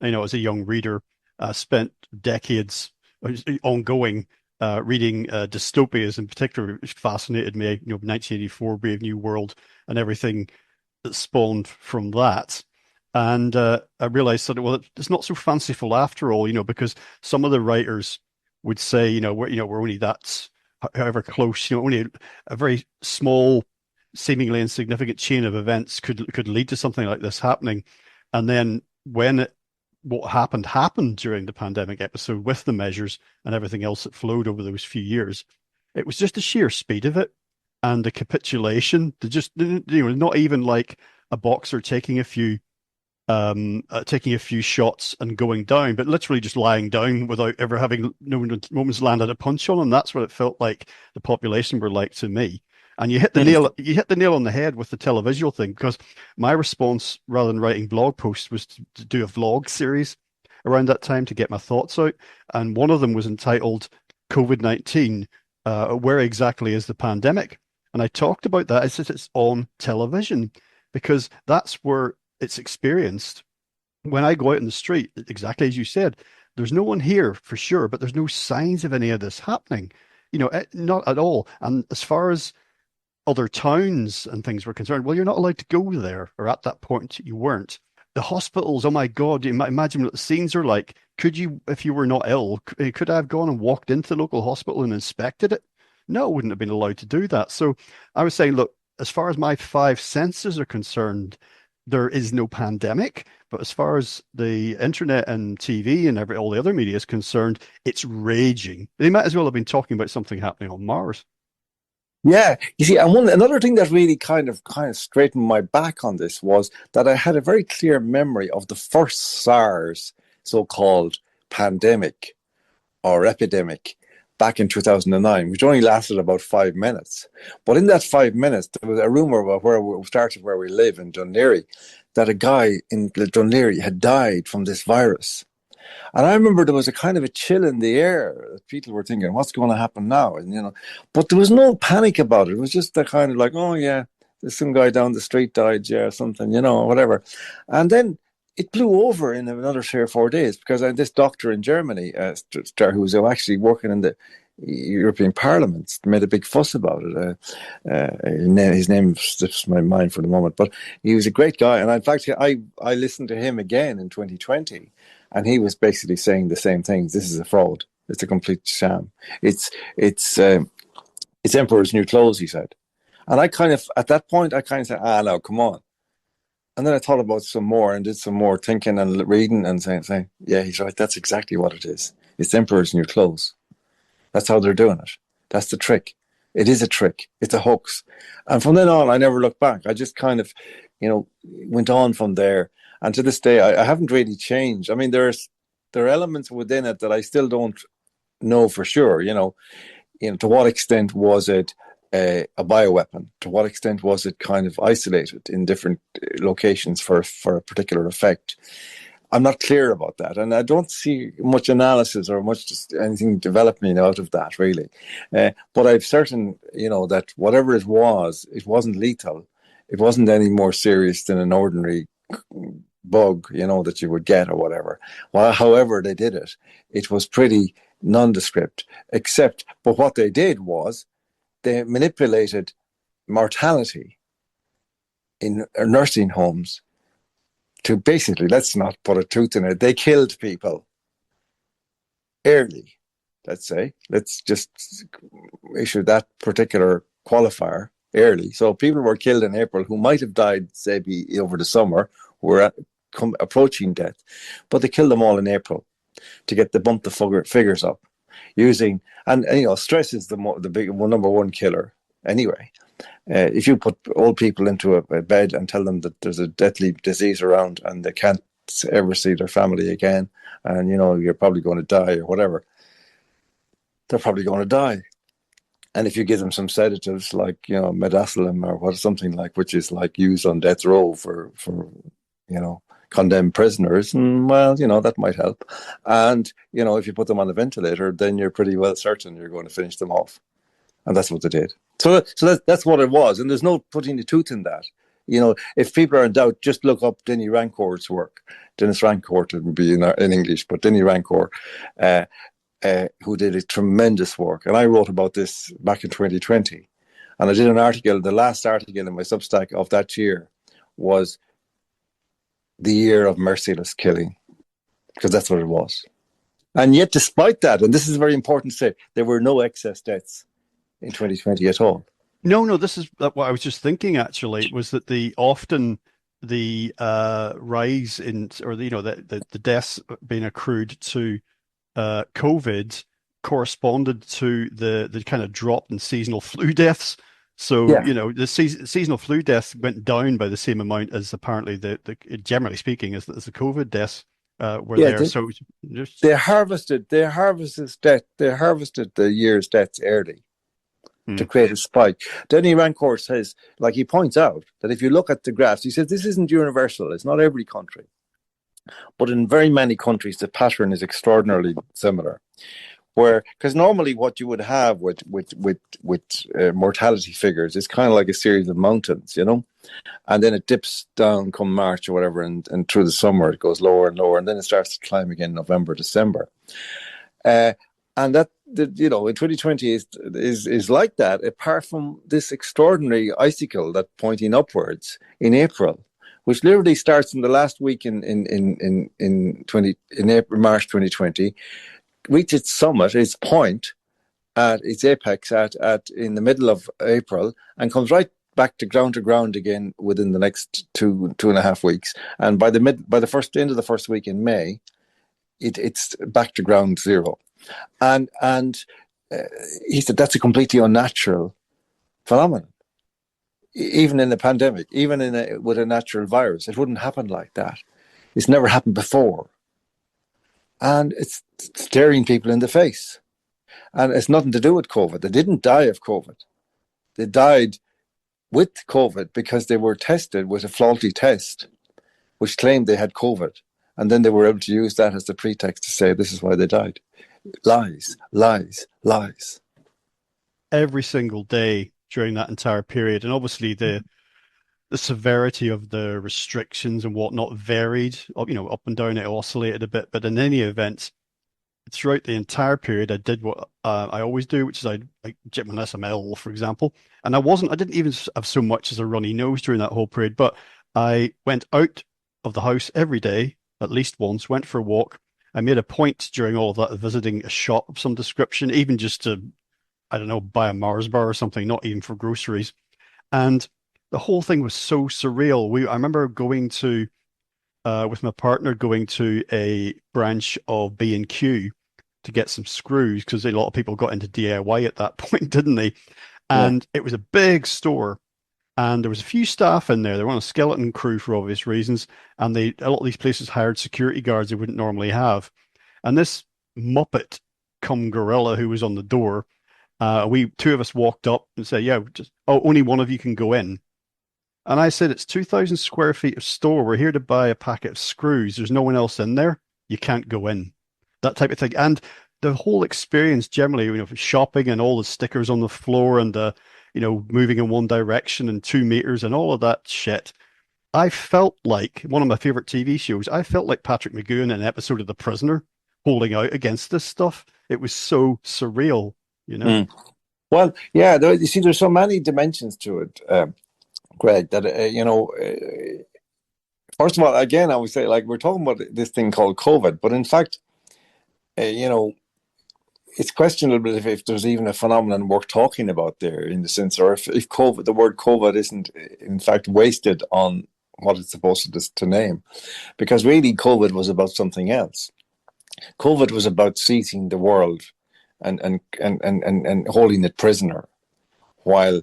Speaker 2: As a young reader, I spent decades ongoing reading dystopias in particular, which fascinated me. 1984, Brave New World, and everything that spawned from that. And I realized that, well, it's not so fanciful after all, because some of the writers would say, we're only that, however close, only a very small, seemingly insignificant chain of events could lead to something like this happening. And then when what happened during the pandemic episode with the measures and everything else that flowed over those few years, it was just the sheer speed of it and the capitulation. Not even like a boxer taking a few shots and going down, but literally just lying down without ever having no one's landed a punch on them. That's what it felt like the population were like to me. And you hit the nail on the head with the televisual thing, because my response, rather than writing blog posts, was to do a vlog series around that time to get my thoughts out. And one of them was entitled COVID-19, Where Exactly is the Pandemic? And I talked about that as if it's on television, because that's where it's experienced. When I go out in the street, exactly as you said, there's no one here for sure, but there's no signs of any of this happening, not at all. And as far as other towns and things were concerned, well, you're not allowed to go there, or at that point you weren't. The hospitals, oh my God, imagine what the scenes are like. Could you, if you were not ill, could I have gone and walked into the local hospital and inspected it? No, I wouldn't have been allowed to do that. So I was saying, look, as far as my 5 senses are concerned, there is no pandemic. But as far as the internet and TV and all the other media is concerned, it's raging. They might as well have been talking about something happening on Mars.
Speaker 3: Yeah, you see, and another thing that really kind of straightened my back on this was that I had a very clear memory of the first SARS so-called pandemic or epidemic back in 2009, which only lasted about 5 minutes. But in that 5 minutes, there was a rumour about where we live in Dún Laoghaire, that a guy in Dún Laoghaire had died from this virus. And I remember there was a kind of a chill in the air. People were thinking, what's going to happen now? And, but there was no panic about it. It was just the kind of like, oh, yeah, there's some guy down the street died, yeah, something, whatever. And then it blew over in another 3 or 4 days, because I had this doctor in Germany, who was actually working in the European Parliament, made a big fuss about it. His name slips my mind for the moment, but he was a great guy. And in fact, I listened to him again in 2020, and he was basically saying the same things. This is a fraud. It's a complete sham. It's emperor's new clothes, he said. And at that point, I said, no, come on. And then I thought about some more and did some more thinking and reading and saying, yeah, he's right. That's exactly what it is. It's emperor's new clothes. That's how they're doing it. That's the trick. It is a trick. It's a hoax. And from then on, I never looked back. I just went on from there. And to this day, I haven't really changed. I mean, there are elements within it that I still don't know for sure. To what extent was it a bioweapon? To what extent was it kind of isolated in different locations for a particular effect? I'm not clear about that, and I don't see much analysis or much just anything developing out of that, really. But I'm certain, that whatever it wasn't lethal. It wasn't any more serious than an ordinary bug, that you would get or whatever. Well, however they did it, it was pretty nondescript. But what they did was they manipulated mortality in nursing homes to basically, let's not put a tooth in it, they killed people early, let's say. Let's just issue that particular qualifier, early. So people were killed in April who might have died, say, over the summer, who were approaching death. But they killed them all in April to bump the figures up. Stress is the big number one killer anyway. If you put old people into a bed and tell them that there's a deadly disease around and they can't ever see their family again, and you're probably going to die or whatever, they're probably going to die. And if you give them some sedatives like midazolam or something like, which is like used on death row for condemned prisoners, well, that might help. And if you put them on a ventilator, then you're pretty well certain you're going to finish them off. And that's what they did. So that's what it was. And there's no putting the tooth in that. If people are in doubt, just look up Denny Rancourt's work. Dennis Rancourt, it would be in English, but Denny Rancourt, who did a tremendous work. And I wrote about this back in 2020. And I did an article, the last article in my Substack of that year was the year of merciless killing, because that's what it was. And yet, despite that, and this is very important to say, there were no excess deaths in 2020 at all.
Speaker 2: No, this is what I was just thinking, actually, was that the rise in, or the deaths being accrued to COVID corresponded to the kind of drop in seasonal flu deaths. So, the seasonal flu deaths went down by the same amount as apparently generally speaking, as the COVID deaths were there. So they harvested the year's deaths early to create a spike. Denny Rancourt says, like he points out, that if you look at the graphs, he says this isn't universal. It's not every country, but in very many countries, the pattern is extraordinarily similar. Because normally what you would have with mortality figures is kind of like a series of mountains, and then it dips down come March or whatever, and through the summer it goes lower and lower, and then it starts to climb again November, December, and that in 2020 is like that. Apart from this extraordinary icicle that pointing upwards in April, which literally starts in the last week in April, March 2020. Reach its summit, its point, at its apex in the middle of April, and comes right back to ground again within the next two and a half weeks. And by the end of the first week in May, it's back to ground zero. And he said that's a completely unnatural phenomenon. Even in a pandemic, even with a natural virus, it wouldn't happen like that. It's never happened before. And it's staring people in the face.
Speaker 3: And it's nothing to do with COVID. They didn't die of COVID. They died with COVID because they were tested with a faulty test, which claimed they had COVID. And then they were able to use that as the pretext to say this is why they died. Lies, lies, lies.
Speaker 2: Every single day during that entire period. And obviously the severity of the restrictions and whatnot varied, up and down, it oscillated a bit. But in any event, throughout the entire period, I did what I always do, which is I like unless I'm ill, for example. And I didn't even have so much as a runny nose during that whole period, but I went out of the house every day, at least once, went for a walk. I made a point during all of that of visiting a shop of some description, even just to, I don't know, buy a Mars bar or something, not even for groceries. And the whole thing was so surreal. I remember going to with my partner going to a branch of B&Q to get some screws because a lot of people got into DIY at that point, didn't they? And it was a big store, and there was a few staff in there. They were on a skeleton crew for obvious reasons, and a lot of these places hired security guards they wouldn't normally have. And this Muppet cum gorilla who was on the door, two of us walked up and said, "Yeah, only one of you can go in." And I said, "It's 2,000 square feet of store. We're here to buy a packet of screws. There's no one else in there. You can't go in." That type of thing. And the whole experience generally, shopping and all the stickers on the floor and, moving in one direction and 2 meters and all of that shit. I felt like one of my favorite TV shows. I felt like Patrick McGowan in an episode of The Prisoner holding out against this stuff. It was so surreal,
Speaker 3: Well, yeah, you see, there's so many dimensions to it. Greg, that first of all, again, I would say, like, we're talking about this thing called COVID, but in fact, it's questionable if there's even a phenomenon worth talking about there, in the sense, or if COVID, the word COVID isn't in fact wasted on what it's supposed to name, because really COVID was about something else. COVID was about seizing the world and holding it prisoner, while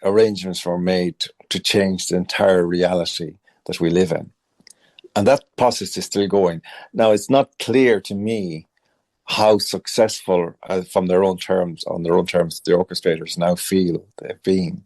Speaker 3: arrangements were made to change the entire reality that we live in. And that process is still going. Now, it's not clear to me how successful, on their own terms, the orchestrators now feel they've been.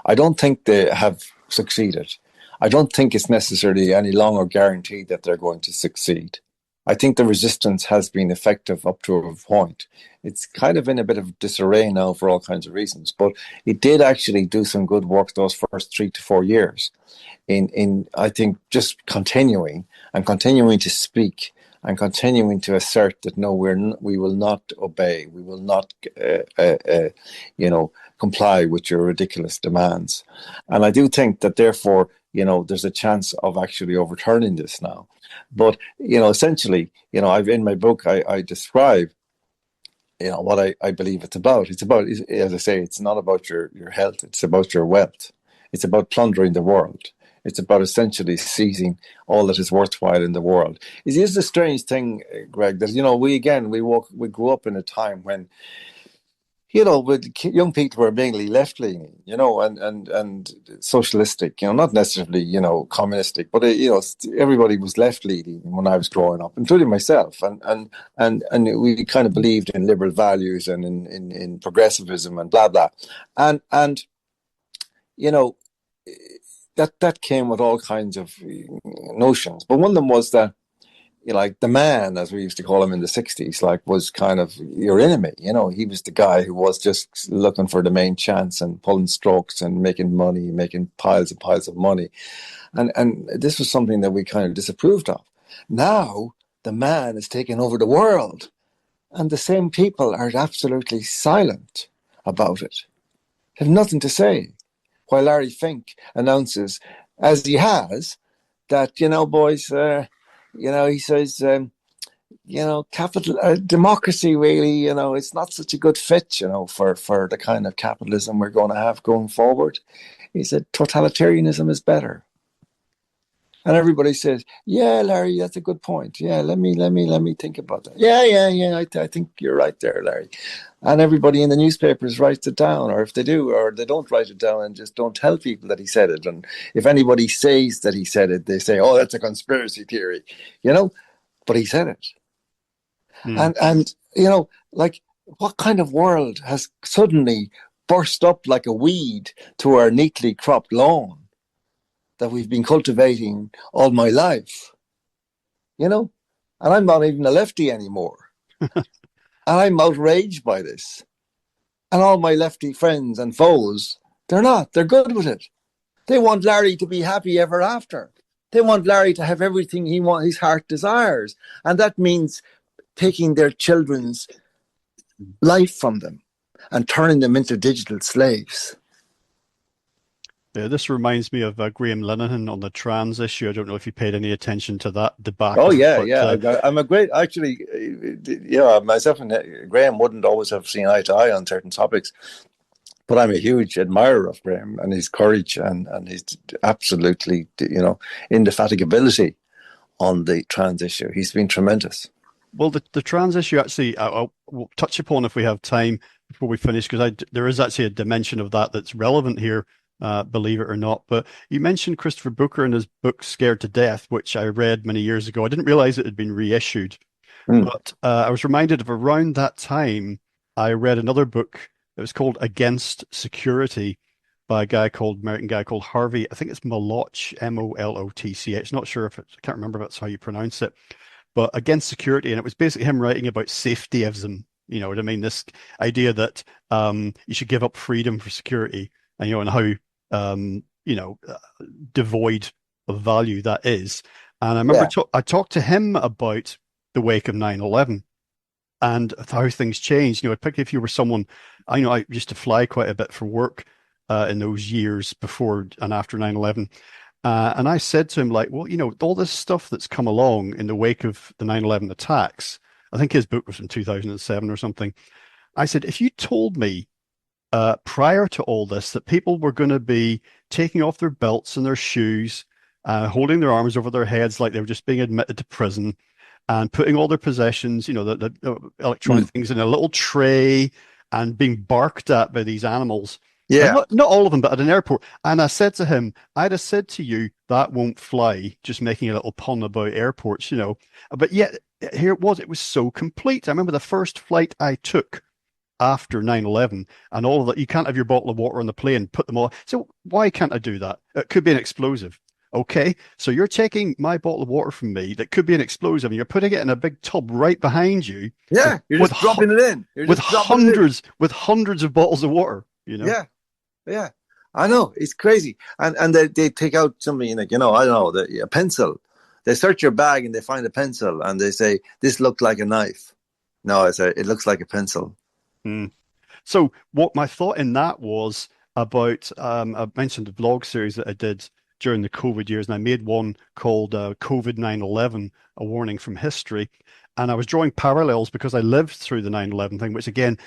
Speaker 3: I don't think they have succeeded. I don't think it's necessarily any longer guaranteed that they're going to succeed. I think the resistance has been effective up to a point. It's kind of in a bit of disarray now for all kinds of reasons, but it did actually do some good work those first 3 to 4 years in I think, just continuing to speak and continuing to assert that no, we will not obey, we will not, comply with your ridiculous demands. And I do think that therefore, there's a chance of actually overturning this now. But, essentially, I've in my book, I describe, what I believe it's about. It's about, as I say, it's not about your health. It's about your wealth. It's about plundering the world. It's about essentially seizing all that is worthwhile in the world. It is a strange thing, Greg, that, we grew up in a time when, young people were mainly left-leaning, and socialistic, not necessarily, communistic, but, everybody was left-leaning when I was growing up, including myself. And we kind of believed in liberal values and in progressivism and blah, blah. And that came with all kinds of notions. But one of them was that, the man, as we used to call him in the 60s, was kind of your enemy. He was the guy who was just looking for the main chance and pulling strokes and making money, making piles and piles of money. And this was something that we kind of disapproved of. Now, the man is taking over the world, and the same people are absolutely silent about it. They have nothing to say. While Larry Fink announces, as he has, that, boys, he says, democracy really, it's not such a good fit, for the kind of capitalism we're going to have going forward. He said, totalitarianism is better. And everybody says, yeah, Larry, that's a good point. Yeah, let me think about that. Yeah, I think you're right there, Larry. And everybody in the newspapers writes it down, or if they do, or they don't write it down and just don't tell people that he said it. And if anybody says that he said it, they say, oh, that's a conspiracy theory, but he said it. And what kind of world has suddenly burst up like a weed to our neatly cropped lawn that we've been cultivating all my life, you know? And I'm not even a lefty anymore. And I'm outraged by this. And all my lefty friends and foes, they're not. They're good with it. They want Larry to be happy ever after. They want Larry to have everything his heart desires. And that means taking their children's life from them and turning them into digital slaves.
Speaker 2: Yeah, this reminds me of Graham Linehan on the trans issue. I don't know if you paid any attention to that
Speaker 3: Oh
Speaker 2: debacle,
Speaker 3: yeah,
Speaker 2: but
Speaker 3: yeah. I'm a great actually. Myself and Graham wouldn't always have seen eye to eye on certain topics, but I'm a huge admirer of Graham and his courage and his absolutely indefatigability on the trans issue. He's been tremendous.
Speaker 2: well, the trans issue actually, we'll touch upon if we have time before we finish, because there is actually a dimension of that that's relevant here, believe it or not. But you mentioned Christopher Booker in his book Scared to Death, which I read many years ago. I didn't realize it had been reissued, but I was reminded of around that time, I read another book. It was called Against Security by American guy called Harvey. I think it's Molotch, Molotch. Not sure if I can't remember if that's how you pronounce it, but Against Security. And it was basically him writing about safetyism. You know what I mean? This idea that you should give up freedom for security, and how devoid of value that is. And I remember I talked to him about the wake of 9/11 and how things changed. Particularly if you were someone, I used to fly quite a bit for work in those years before and after 9/11. And I said to him, like, well, all this stuff that's come along in the wake of the 9/11 attacks, I think his book was from 2007 or something. I said, if you told me prior to all this that people were going to be taking off their belts and their shoes, holding their arms over their heads like they were just being admitted to prison, and putting all their possessions, the electronic things in a little tray and being barked at by these animals.
Speaker 3: Yeah.
Speaker 2: Not all of them, but at an airport. And I said to him, I'd have said to you, that won't fly, just making a little pun about airports, But yet, here it was so complete. I remember the first flight I took after 9/11 and all of that. You can't have your bottle of water on the plane, put them all. So why can't I do that? It could be an explosive. Okay, so you're taking my bottle of water from me that could be an explosive and you're putting it in a big tub right behind you.
Speaker 3: Yeah, you're just dropping it in.
Speaker 2: With hundreds of bottles of water,
Speaker 3: Yeah. I know, it's crazy. And they take out something like, I don't know, a pencil. They search your bag and they find a pencil and they say, this looked like a knife. No, it looks like a pencil.
Speaker 2: So what my thought in that was about, I mentioned the blog series that I did during the COVID years, and I made one called COVID 9/11, A Warning from History. And I was drawing parallels because I lived through the 9/11 thing, which again,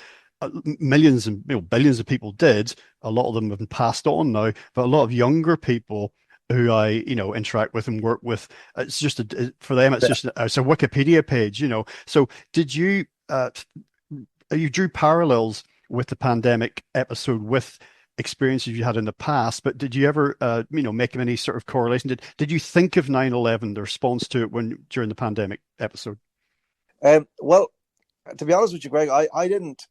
Speaker 2: millions and billions of people did. A lot of them have been passed on now, but a lot of younger people who I interact with and work with, it's just for them it's just it's a Wikipedia page. So did you drew parallels with the pandemic episode with experiences you had in the past, but did you ever make any sort of correlation? Did you think of 9/11, the response to it during the pandemic episode?
Speaker 3: Well, to be honest with you, Greg, I didn't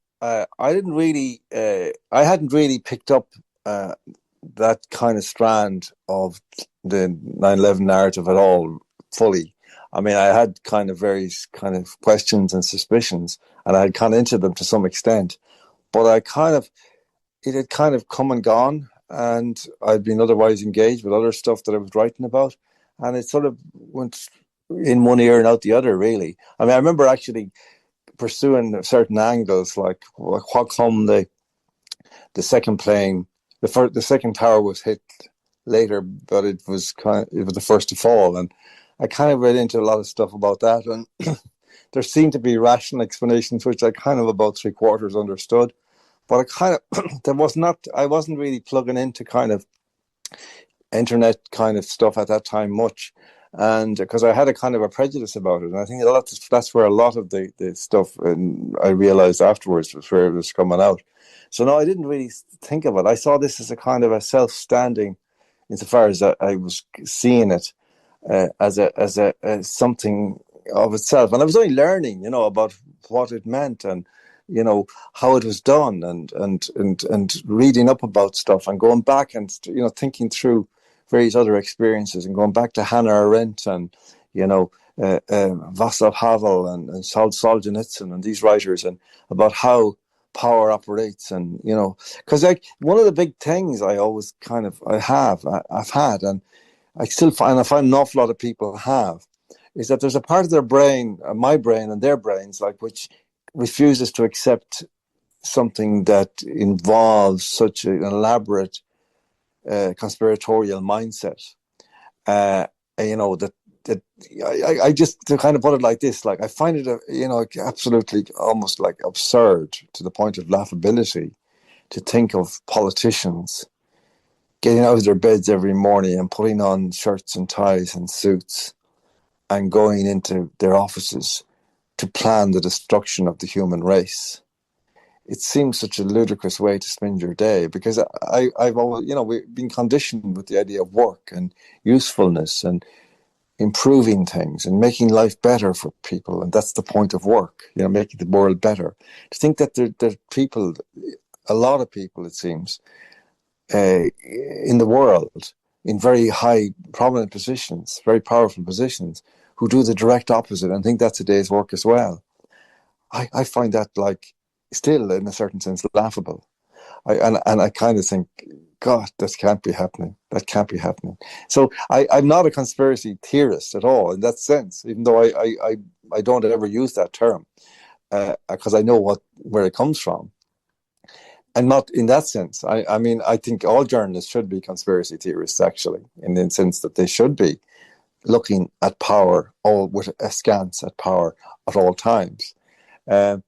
Speaker 3: really I hadn't really picked up that kind of strand of the 9/11 narrative at all fully. I mean, I had kind of various kind of questions and suspicions, and I had kind of into them to some extent, but it had kind of come and gone, and I'd been otherwise engaged with other stuff that I was writing about, and it sort of went in one ear and out the other, really. I mean, I remember actually pursuing certain angles, like how come the second plane, the second tower was hit later, but it was the first to fall, and I kind of read into a lot of stuff about that, and there seemed to be rational explanations, which I kind of about 3/4 understood. But I kind of, I wasn't really plugging into kind of internet kind of stuff at that time much. And because I had a kind of a prejudice about it. And I think that's where a lot of the stuff, and I realized afterwards, was where it was coming out. So no, I didn't really think of it. I saw this as a kind of a self-standing, insofar as I was seeing it as something of itself. And I was only learning, about what it meant and how it was done, and reading up about stuff, and going back and thinking through various other experiences, and going back to Hannah Arendt, and Václav Havel, and Solzhenitsyn, and these writers, and about how power operates. And because like one of the big things I always I've had, and I find an awful lot of people have, is that there's a part of their brain, my brain and their brains, like, which refuses to accept something that involves such an elaborate conspiratorial mindset. That I just, to kind of put it like this, like, I find it absolutely almost like absurd, to the point of laughability, to think of politicians getting out of their beds every morning and putting on shirts and ties and suits and going into their offices to plan the destruction of the human race. It seems such a ludicrous way to spend your day, because I've always, we've been conditioned with the idea of work and usefulness and improving things and making life better for people. And that's the point of work, making the world better. To think that there are people, a lot of people, it seems, in the world, in very high, prominent positions, very powerful positions, who do the direct opposite and think that's a day's work as well. I find that, like, still, in a certain sense, laughable. I kind of think, God, that can't be happening. That can't be happening. So I'm not a conspiracy theorist at all in that sense, even though I don't ever use that term, because I know where it comes from. And not in that sense. I mean, I think all journalists should be conspiracy theorists, actually, in the sense that they should be looking at power, all with askance at power at all times. I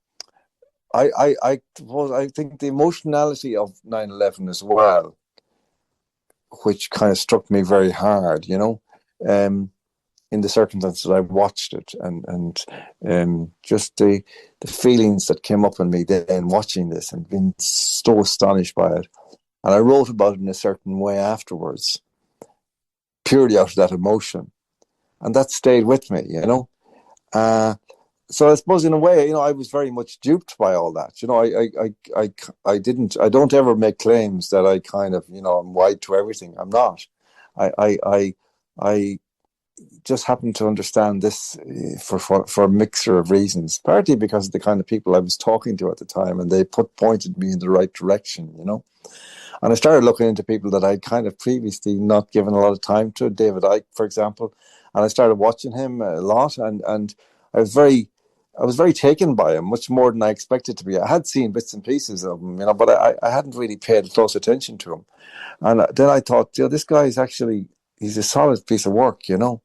Speaker 3: think the emotionality of 9/11 as well, which kind of struck me very hard, in the circumstances that I watched it, and just the feelings that came up in me then watching this and being so astonished by it. And I wrote about it in a certain way afterwards, purely out of that emotion. And that stayed with me, so I suppose, in a way, I was very much duped by all that. I don't ever make claims that I kind of, I'm wide to everything. I'm not. I just happen to understand this for a mixture of reasons, partly because of the kind of people I was talking to at the time, and they pointed me in the right direction, And I started looking into people that I'd kind of previously not given a lot of time to, David Icke, for example, and I started watching him a lot, and I was very taken by him, much more than I expected to be. I had seen bits and pieces of him, but I hadn't really paid close attention to him. And then I thought, this guy is actually, he's a solid piece of work, And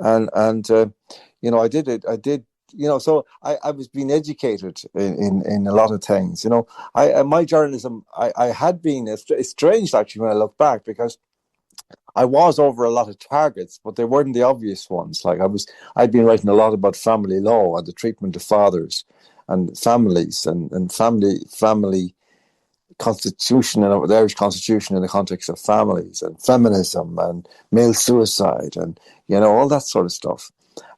Speaker 3: I did it. I did, so I was being educated in a lot of things, my journalism, I had been, it's strange actually when I look back, because I was over a lot of targets, but they weren't the obvious ones. Like, I'd been writing a lot about family law and the treatment of fathers and families, and family constitution, and the Irish Constitution in the context of families, and feminism, and male suicide, and all that sort of stuff.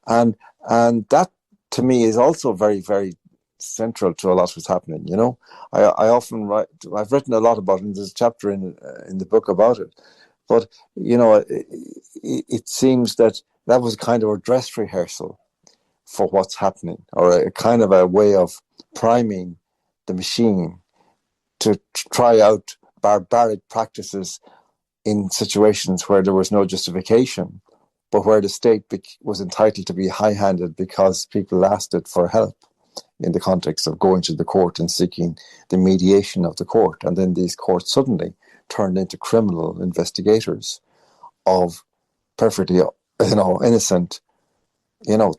Speaker 3: And that, to me, is also very, very central to a lot of what's happening. I often write. I've written a lot about it. And there's a chapter in the book about it. But it seems that was kind of a dress rehearsal for what's happening, or a kind of a way of priming the machine to try out barbaric practices in situations where there was no justification, but where the state was entitled to be high-handed because people asked it for help in the context of going to the court and seeking the mediation of the court. And then these courts suddenly turned into criminal investigators of perfectly, innocent,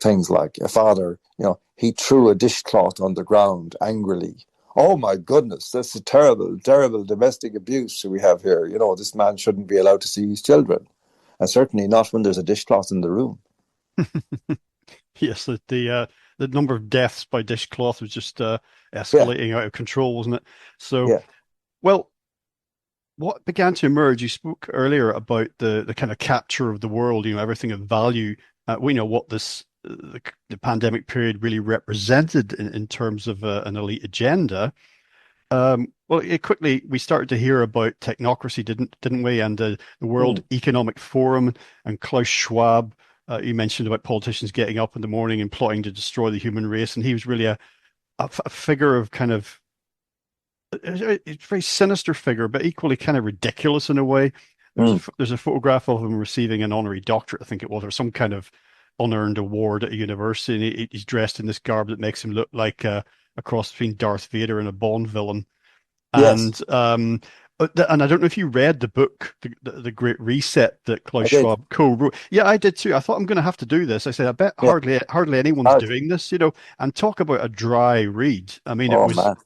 Speaker 3: things like a father, he threw a dishcloth on the ground angrily. Oh my goodness, that's a terrible, terrible domestic abuse we have here. This man shouldn't be allowed to see his children. And certainly not when there's a dishcloth in the room.
Speaker 2: Yes, the number of deaths by dishcloth was just escalating out of control, wasn't it? So, well, what began to emerge, you spoke earlier about the kind of capture of the world, everything of value. We know what this the pandemic period really represented in terms of an elite agenda. Well, quickly we started to hear about technocracy, didn't we? And the World
Speaker 3: Mm.
Speaker 2: Economic Forum and Klaus Schwab. You mentioned about politicians getting up in the morning and plotting to destroy the human race, and he was really a figure of kind of a very sinister figure, but equally kind of ridiculous in a way.
Speaker 3: Mm.
Speaker 2: There's a photograph of him receiving an honorary doctorate, I think it was, or some kind of unearned award at a university, and he's dressed in this garb that makes him look like a cross between Darth Vader and a Bond villain.
Speaker 3: Yes,
Speaker 2: And I don't know if you read the book, the Great Reset that
Speaker 3: I
Speaker 2: Klaus
Speaker 3: did.
Speaker 2: Schwab co-wrote. Yeah, I did too. I thought I'm going to have to do this. I said, I bet
Speaker 3: Yeah.
Speaker 2: hardly anyone's
Speaker 3: Hard.
Speaker 2: doing this, and talk about a dry read. I mean, it
Speaker 3: Oh
Speaker 2: was,
Speaker 3: man.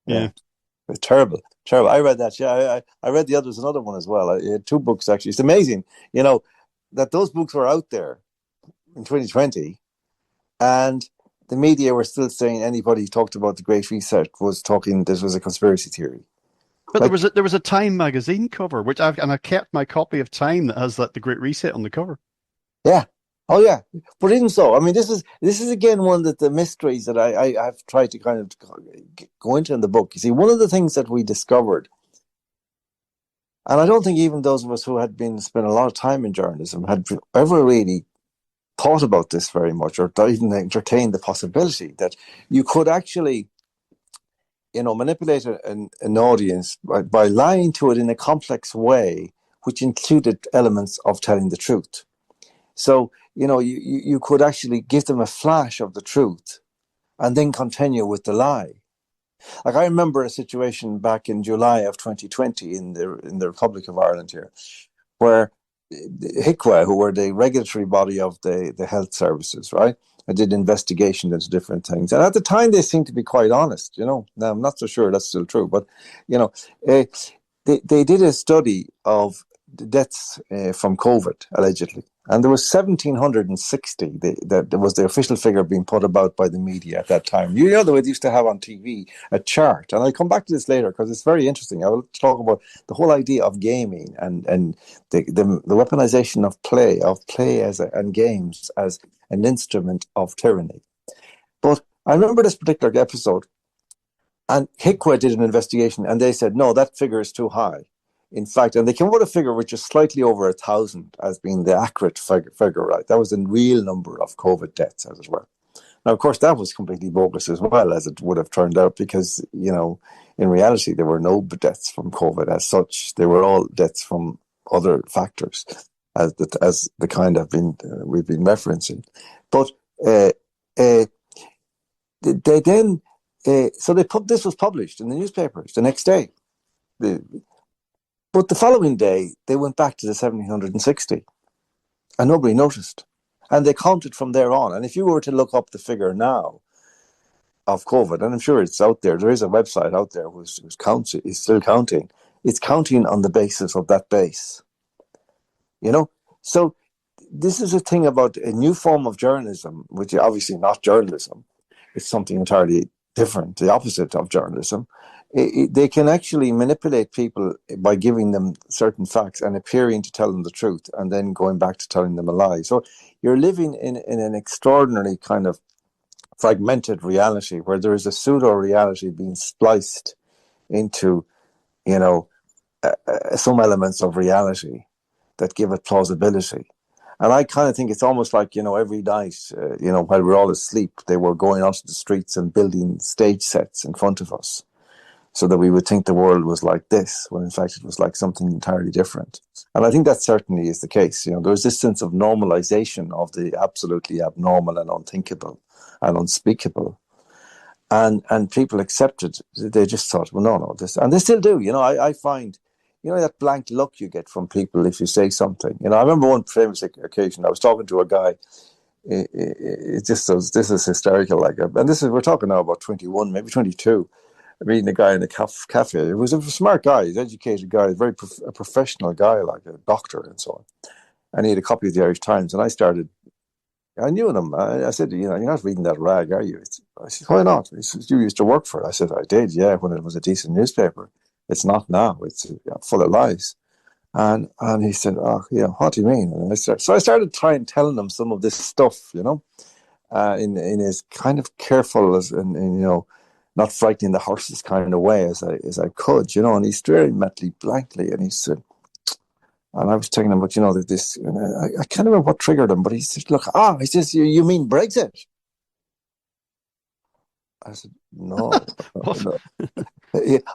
Speaker 3: Yeah.
Speaker 2: yeah.
Speaker 3: It's terrible. Terrible. I read that. Yeah, I read the others, another one as well. I had two books actually. It's amazing, that those books were out there in 2020, and the media were still saying anybody who talked about the Great Reset was talking. This was a conspiracy theory.
Speaker 2: But
Speaker 3: Like,
Speaker 2: there was a Time magazine cover, I kept my copy of Time that has the Great Reset on the cover.
Speaker 3: yeah, oh yeah. But even so, I mean, this is again one of the mysteries that I have tried to kind of go into in the book. You see, one of the things that we discovered, and I don't think even those of us who had spent a lot of time in journalism had ever really thought about this very much, or even entertained the possibility that you could actually, manipulate an audience by lying to it in a complex way, which included elements of telling the truth. So, you could actually give them a flash of the truth and then continue with the lie. Like, I remember a situation back in July of 2020 in the Republic of Ireland here, where HICWA, who were the regulatory body of the health services, right? I did investigation into different things. And at the time, they seemed to be quite honest, Now, I'm not so sure that's still true, but, they did a study of the deaths from COVID, allegedly. And there was 1,760. That was the official figure being put about by the media at that time. The way they used to have on TV a chart. And I'll come back to this later because it's very interesting. I will talk about the whole idea of gaming and the weaponization of play and games as an instrument of tyranny. But I remember this particular episode, and HICWA did an investigation, and they said, no, that figure is too high. In fact, and they came up with a figure which is slightly over 1,000 as being the accurate figure, right? That was the real number of COVID deaths, as it were. Now, of course, that was completely bogus as well, as it would have turned out, because, in reality, there were no deaths from COVID as such. They were all deaths from other factors, as the kind we've been referencing. But they then, so this was published in the newspapers the next day. But the following day, they went back to the 1,760, and nobody noticed. And they counted from there on. And if you were to look up the figure now of COVID, and I'm sure it's out there is a website out there who's still counting. It's counting on the basis of that base. So this is a thing about a new form of journalism, which is obviously not journalism. It's something entirely different, the opposite of journalism. They can actually manipulate people by giving them certain facts and appearing to tell them the truth and then going back to telling them a lie. So you're living in an extraordinarily kind of fragmented reality where there is a pseudo-reality being spliced into, some elements of reality that give it plausibility. And I kind of think it's almost like, every night, while we're all asleep, they were going onto the streets and building stage sets in front of us, so that we would think the world was like this, when in fact it was like something entirely different. And I think that certainly is the case. There's this sense of normalization of the absolutely abnormal and unthinkable and unspeakable. And people accepted, they just thought, well, no, this, and they still do. I find, that blank look you get from people if you say something. I remember one famous occasion, I was talking to a guy. This is hysterical. We're talking now about 21, maybe 22. Meeting a guy in a cafe. He was a smart guy, he's an educated guy, a professional guy, like a doctor and so on. And he had a copy of the Irish Times, and I knew him. I said, you're not reading that rag, are you? I said, why not? He said, you used to work for it. I said, I did, yeah, when it was a decent newspaper. It's not now. It's full of lies. And he said, what do you mean? And I started telling him some of this stuff, in as kind of careful and not frightening the horses kind of way as I could, and he's staring at me blankly, and he said, and I was telling him, but that this, and I can't remember what triggered him, but he said, look, he says, you mean Brexit? I said, no, no.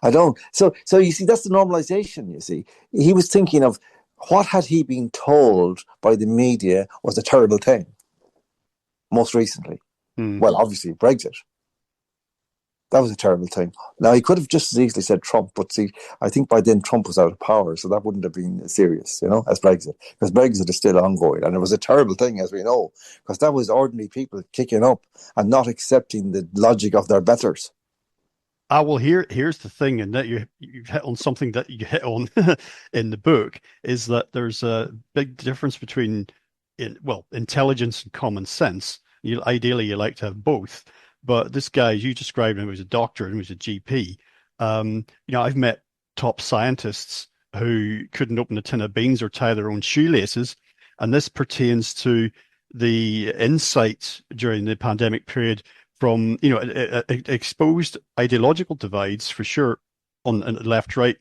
Speaker 3: I don't. So you see, that's the normalization, you see. He was thinking of what had he been told by the media was a terrible thing, most recently. Well, obviously, Brexit. That was a terrible thing. Now, he could have just as easily said Trump, but see, I think by then Trump was out of power, so that wouldn't have been serious, as Brexit, because Brexit is still ongoing, and it was a terrible thing, as we know, because that was ordinary people kicking up and not accepting the logic of their betters.
Speaker 2: Well, here's the thing, and that you hit on something that you hit on in the book, is that there's a big difference between, intelligence and common sense. Ideally, you like to have both. But this guy, you described him as a doctor and he was a GP. I've met top scientists who couldn't open a tin of beans or tie their own shoelaces. And this pertains to the insights during the pandemic period from, exposed ideological divides for sure on left-right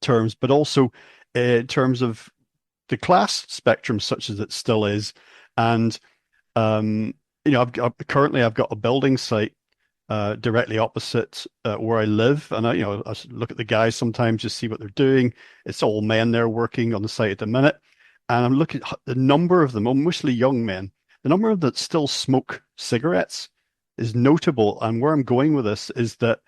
Speaker 2: terms, but also in terms of the class spectrum such as it still is. And, I've got a building site directly opposite where I live, and I look at the guys sometimes just see what they're doing. It's all men there working on the site at the minute, and I'm looking at the number of them, mostly young men. The number of that still smoke cigarettes is notable, and where I'm going with this is that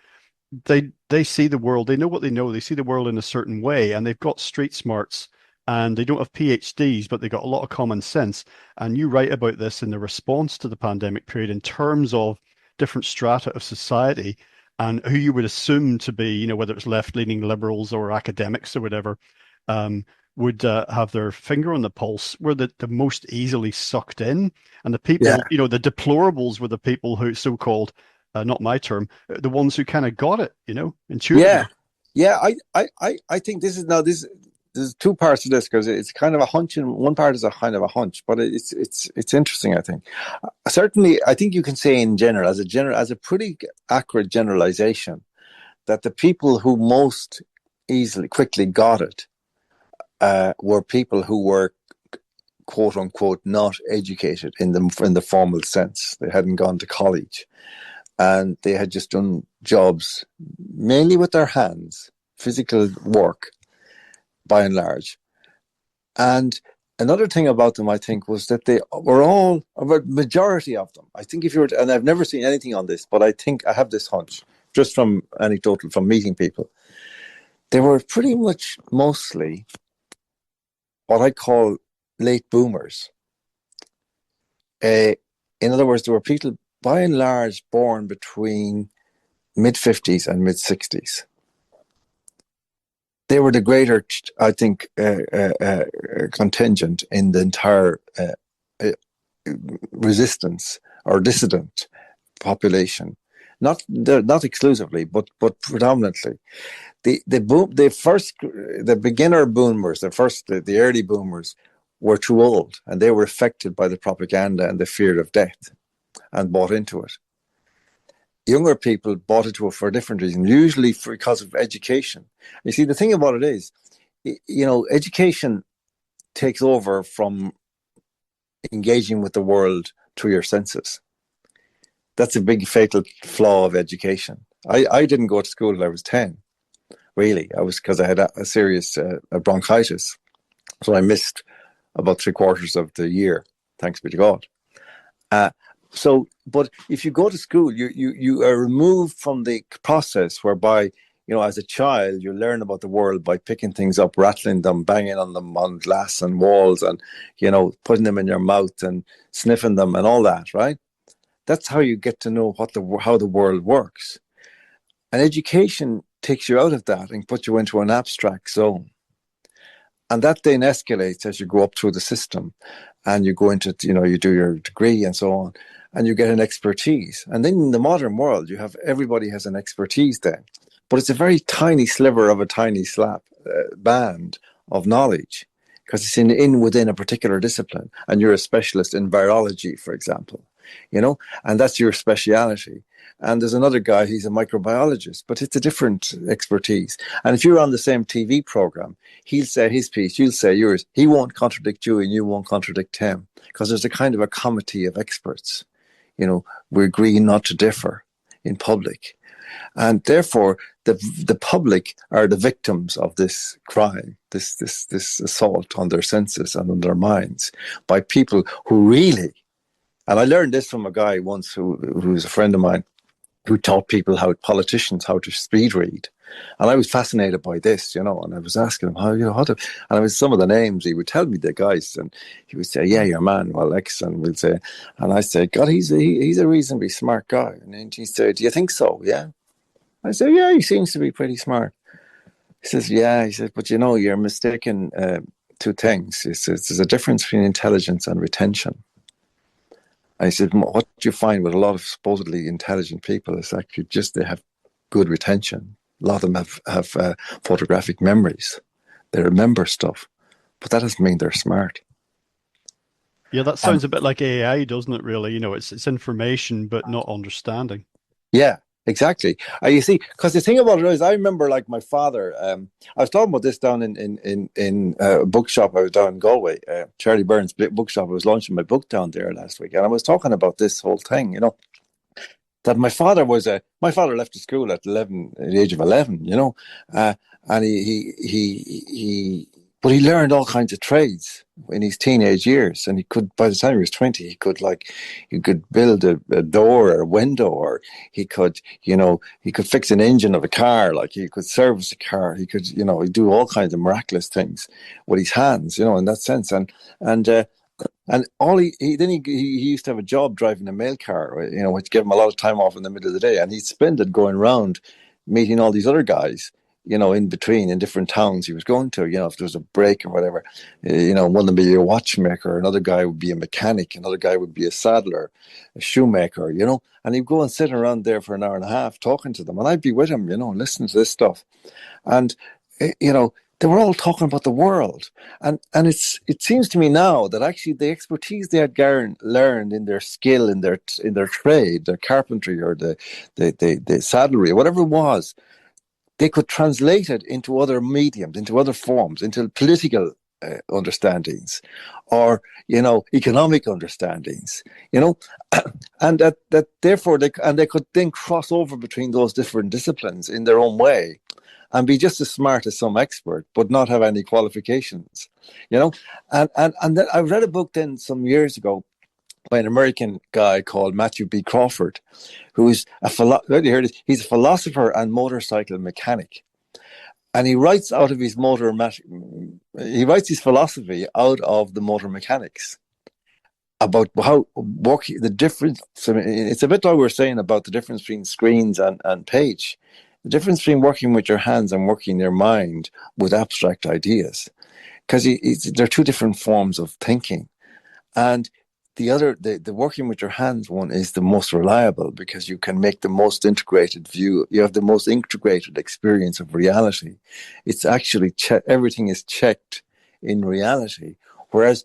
Speaker 2: they see the world. They know what they know. They see the world in a certain way, and they've got street smarts. And they don't have PhDs, but they got a lot of common sense. And you write about this in the response to the pandemic period in terms of different strata of society and who you would assume to be, whether it's left-leaning liberals or academics or whatever, would have their finger on the pulse, were the most easily sucked in. And the people, the deplorables were the people who so-called, not my term, the ones who kind of got it, intuitively.
Speaker 3: Yeah. I think there's two parts to this, because it's kind of a hunch, and one part is a kind of a hunch, but it's interesting. I think certainly, I think you can say in general, as a pretty accurate generalization, that the people who most quickly got it were people who were quote unquote not educated in the formal sense. They hadn't gone to college, and they had just done jobs mainly with their hands, physical work, by and large. And another thing about them, I think, was that they were all, a majority of them, I think, and I've never seen anything on this, but I think I have this hunch, just from anecdotal, from meeting people, they were pretty much mostly what I call late boomers. In other words, there were people, by and large, born between mid-50s and mid-60s. They were the greater, I think, contingent in the entire resistance or dissident population. Not exclusively, but predominantly. The beginner boomers, the early boomers, were too old, and they were affected by the propaganda and the fear of death, and bought into it. Younger people bought into it for a different reason, usually because of education. You see, the thing about it is, education takes over from engaging with the world through your senses. That's a big fatal flaw of education. I didn't go to school until I was 10, really. Because I had a serious bronchitis. So I missed about 3/4 of the year, thanks be to God. But if you go to school, you are removed from the process whereby, as a child, you learn about the world by picking things up, rattling them, banging on them on glass and walls, and, putting them in your mouth and sniffing them and all that, right? That's how you get to know how the world works. And education takes you out of that and puts you into an abstract zone. And that then escalates as you go up through the system, and you go into, you do your degree and so on, and you get an expertise. And then in the modern world, everybody has an expertise then, but it's a very tiny sliver of a tiny band of knowledge, because it's within a particular discipline, and you're a specialist in virology, for example, and that's your speciality. And there's another guy, he's a microbiologist, but it's a different expertise. And if you're on the same TV program, he'll say his piece, you'll say yours. He won't contradict you and you won't contradict him, because there's a kind of a comity of experts. We agree not to differ in public. And therefore, the public are the victims of this crime, this assault on their senses and on their minds by people who really, and I learned this from a guy once who's a friend of mine, who taught politicians how to speed read. And I was fascinated by this, and I was asking him how to, and I was some of the names, he would tell me the guys, and he would say, yeah, your man, well, X, and we'll say, and I said, God, he's a reasonably smart guy. And then he said, do you think so? Yeah. I said, yeah, he seems to be pretty smart. He says, yeah, he says, but you're mistaken two things. He says, there's a difference between intelligence and retention. I said, what you find with a lot of supposedly intelligent people is actually just they have good retention. A lot of them have photographic memories. They remember stuff, but that doesn't mean they're smart.
Speaker 2: Yeah, that sounds a bit like AI, doesn't it, really? It's information, but not understanding.
Speaker 3: Yeah, exactly. You see, because the thing about it is, I remember like my father, I was talking about this down in a bookshop. I was down in Galway, Charlie Byrne's bookshop. I was launching my book down there last week, and I was talking about this whole thing, that my father left the school at the age of 11, and but he learned all kinds of trades in his teenage years, and he could, by the time he was 20, he could build a door or a window, or he could fix an engine of a car, like he could service a car, he could, he'd do all kinds of miraculous things with his hands, in that sense, and all he used to have a job driving a mail car, which gave him a lot of time off in the middle of the day, and he'd spend it going around meeting all these other guys, in between in different towns he was going to, if there was a break or whatever, one would be a watchmaker, another guy would be a mechanic, another guy would be a saddler, a shoemaker, and he'd go and sit around there for an hour and a half talking to them, and I'd be with him, listening to this stuff, and they were all talking about the world, and it seems to me now that actually the expertise they had learned in their skill, in their trade, their carpentry or the saddlery or whatever it was, they could translate it into other mediums, into other forms, into political understandings, or economic understandings, and that therefore they could then cross over between those different disciplines in their own way, and be just as smart as some expert, but not have any qualifications, And then I read a book then some years ago by an American guy called Matthew B. Crawford, who is he's a philosopher and motorcycle mechanic, and he writes out of his he writes his philosophy out of the motor mechanics about how working the difference. So it's a bit like we were saying about the difference between screens and page. The difference between working with your hands and working your mind with abstract ideas, because there are two different forms of thinking, and the working with your hands one is the most reliable, because you can make the most integrated view. You have the most integrated experience of reality. It's actually everything is checked in reality, whereas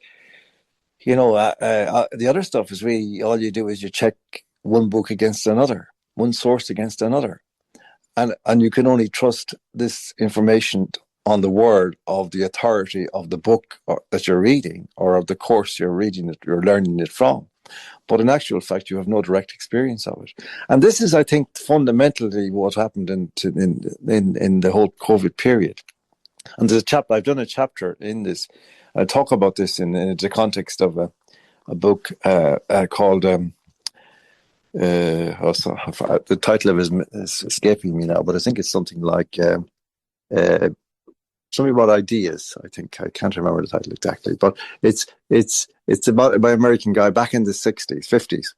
Speaker 3: the other stuff is all you do is you check one book against another, one source against another. And you can only trust this information on the word of the authority of the book that you're reading, or of the course you're learning it from. But in actual fact, you have no direct experience of it. And this is, I think, fundamentally what happened in the whole COVID period. And there's I've done a chapter in this. I talk about this in the context of a book called. The title of it is escaping me now, but I think it's something like something about ideas. I think I can't remember the title exactly, but it's about by an American guy back in the 60s, 50s,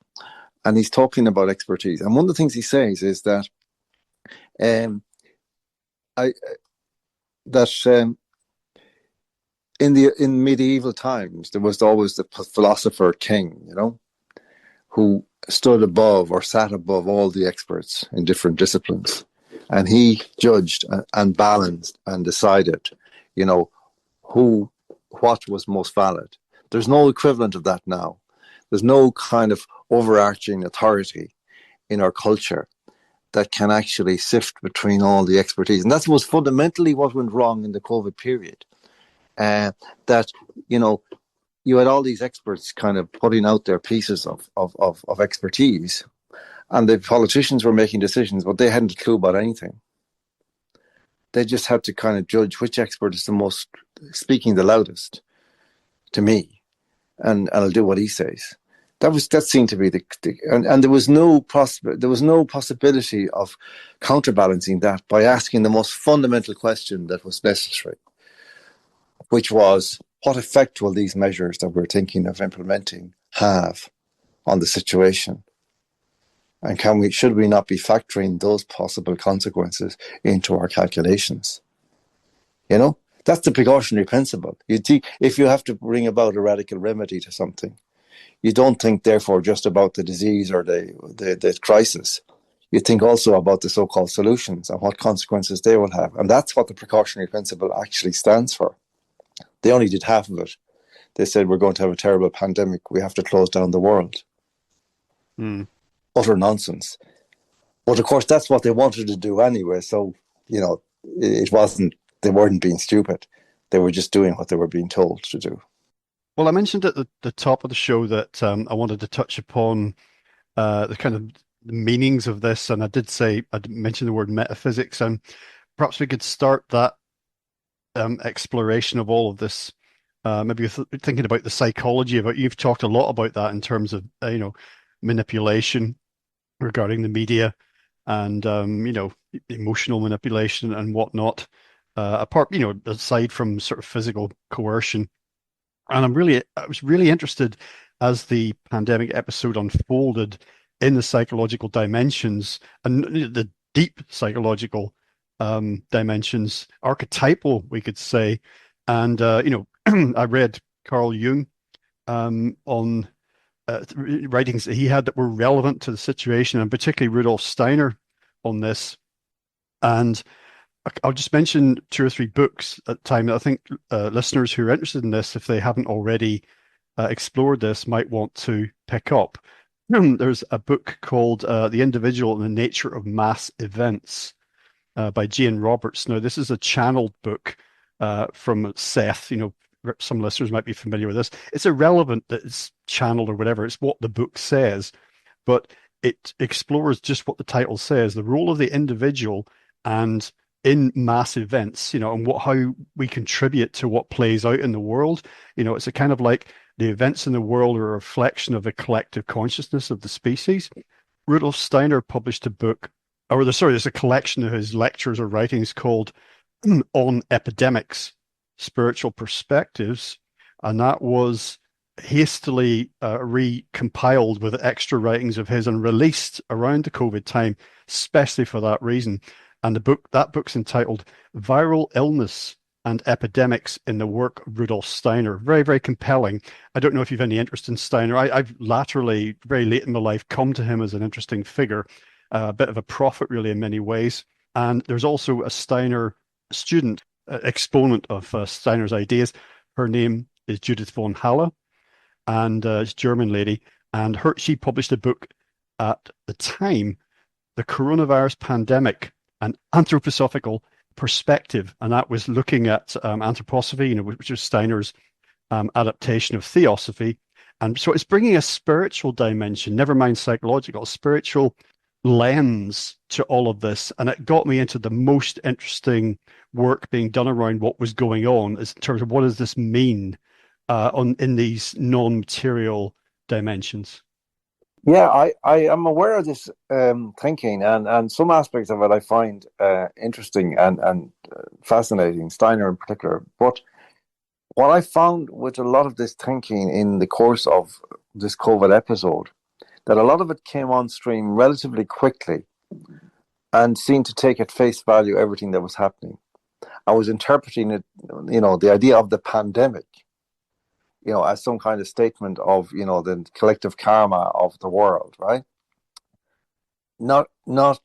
Speaker 3: and he's talking about expertise. And one of the things he says is that in medieval times there was always the philosopher king, who stood above or sat above all the experts in different disciplines. And he judged and balanced and decided, what was most valid. There's no equivalent of that now. There's no kind of overarching authority in our culture that can actually sift between all the expertise. And that was fundamentally what went wrong in the COVID period. That, you had all these experts kind of putting out their pieces of expertise, and the politicians were making decisions, but they hadn't a clue about anything. They just had to kind of judge which expert is the most speaking the loudest to me, and I'll do what he says. That seemed to be and there was no possibility of counterbalancing that by asking the most fundamental question that was necessary, which was, what effect will these measures that we're thinking of implementing have on the situation? And should we not be factoring those possible consequences into our calculations? That's the precautionary principle. If you have to bring about a radical remedy to something, you don't think, therefore, just about the disease or the crisis. You think also about the so-called solutions and what consequences they will have. And that's what the precautionary principle actually stands for. They only did half of it. They said, we're going to have a terrible pandemic. We have to close down the world. Utter nonsense. But of course, that's what they wanted to do anyway. So, it wasn't, they weren't being stupid. They were just doing what they were being told to do.
Speaker 2: Well, I mentioned at the top of the show that I wanted to touch upon the kind of meanings of this. And I'd mention the word metaphysics. And perhaps we could start that exploration of all of this. Maybe thinking about the psychology of it. You've talked a lot about that in terms of, manipulation regarding the media and, emotional manipulation and whatnot. Aside from sort of physical coercion. And I was really interested as the pandemic episode unfolded in the psychological dimensions and the deep psychological dimensions, archetypal, we could say. And, I read Carl Jung on writings that he had that were relevant to the situation, and particularly Rudolf Steiner on this. And I'll just mention 2 or 3 books at the time that I think listeners who are interested in this, if they haven't already explored this, might want to pick up. There's a book called The Individual and the Nature of Mass Events by Jane Roberts. Now, this is a channeled book from Seth. Some listeners might be familiar with this. It's irrelevant that it's channeled or whatever. It's what the book says. But it explores just what the title says, the role of the individual and in mass events, and how we contribute to what plays out in the world. It's a kind of like the events in the world are a reflection of the collective consciousness of the species. Rudolf Steiner published a book, there's a collection of his lectures or writings called On Epidemics, Spiritual Perspectives, and that was hastily recompiled with extra writings of his and released around the COVID time, especially for that reason. And that book's entitled Viral Illness and Epidemics in the Work of Rudolf Steiner. Very, very compelling. I don't know if you've any interest in Steiner. I've laterally, very late in my life, come to him as an interesting figure, a bit of a prophet, really, in many ways. And there's also a Steiner student, exponent of Steiner's ideas. Her name is Judith von Halle, and it's a German lady. And she published a book at the time, The Coronavirus Pandemic, an Anthroposophical Perspective, and that was looking at anthroposophy, which was Steiner's adaptation of theosophy. And so it's bringing a spiritual dimension, never mind psychological, spiritual lens to all of this. And it got me into the most interesting work being done around what was going on in terms of what does this mean in these non-material dimensions.
Speaker 3: Yeah, I am aware of this thinking, and some aspects of it I find interesting and fascinating, Steiner in particular. But what I found with a lot of this thinking in the course of this COVID episode, that a lot of it came on stream relatively quickly and seemed to take at face value everything that was happening. I was interpreting it, the idea of the pandemic, as some kind of statement of, the collective karma of the world, right? Not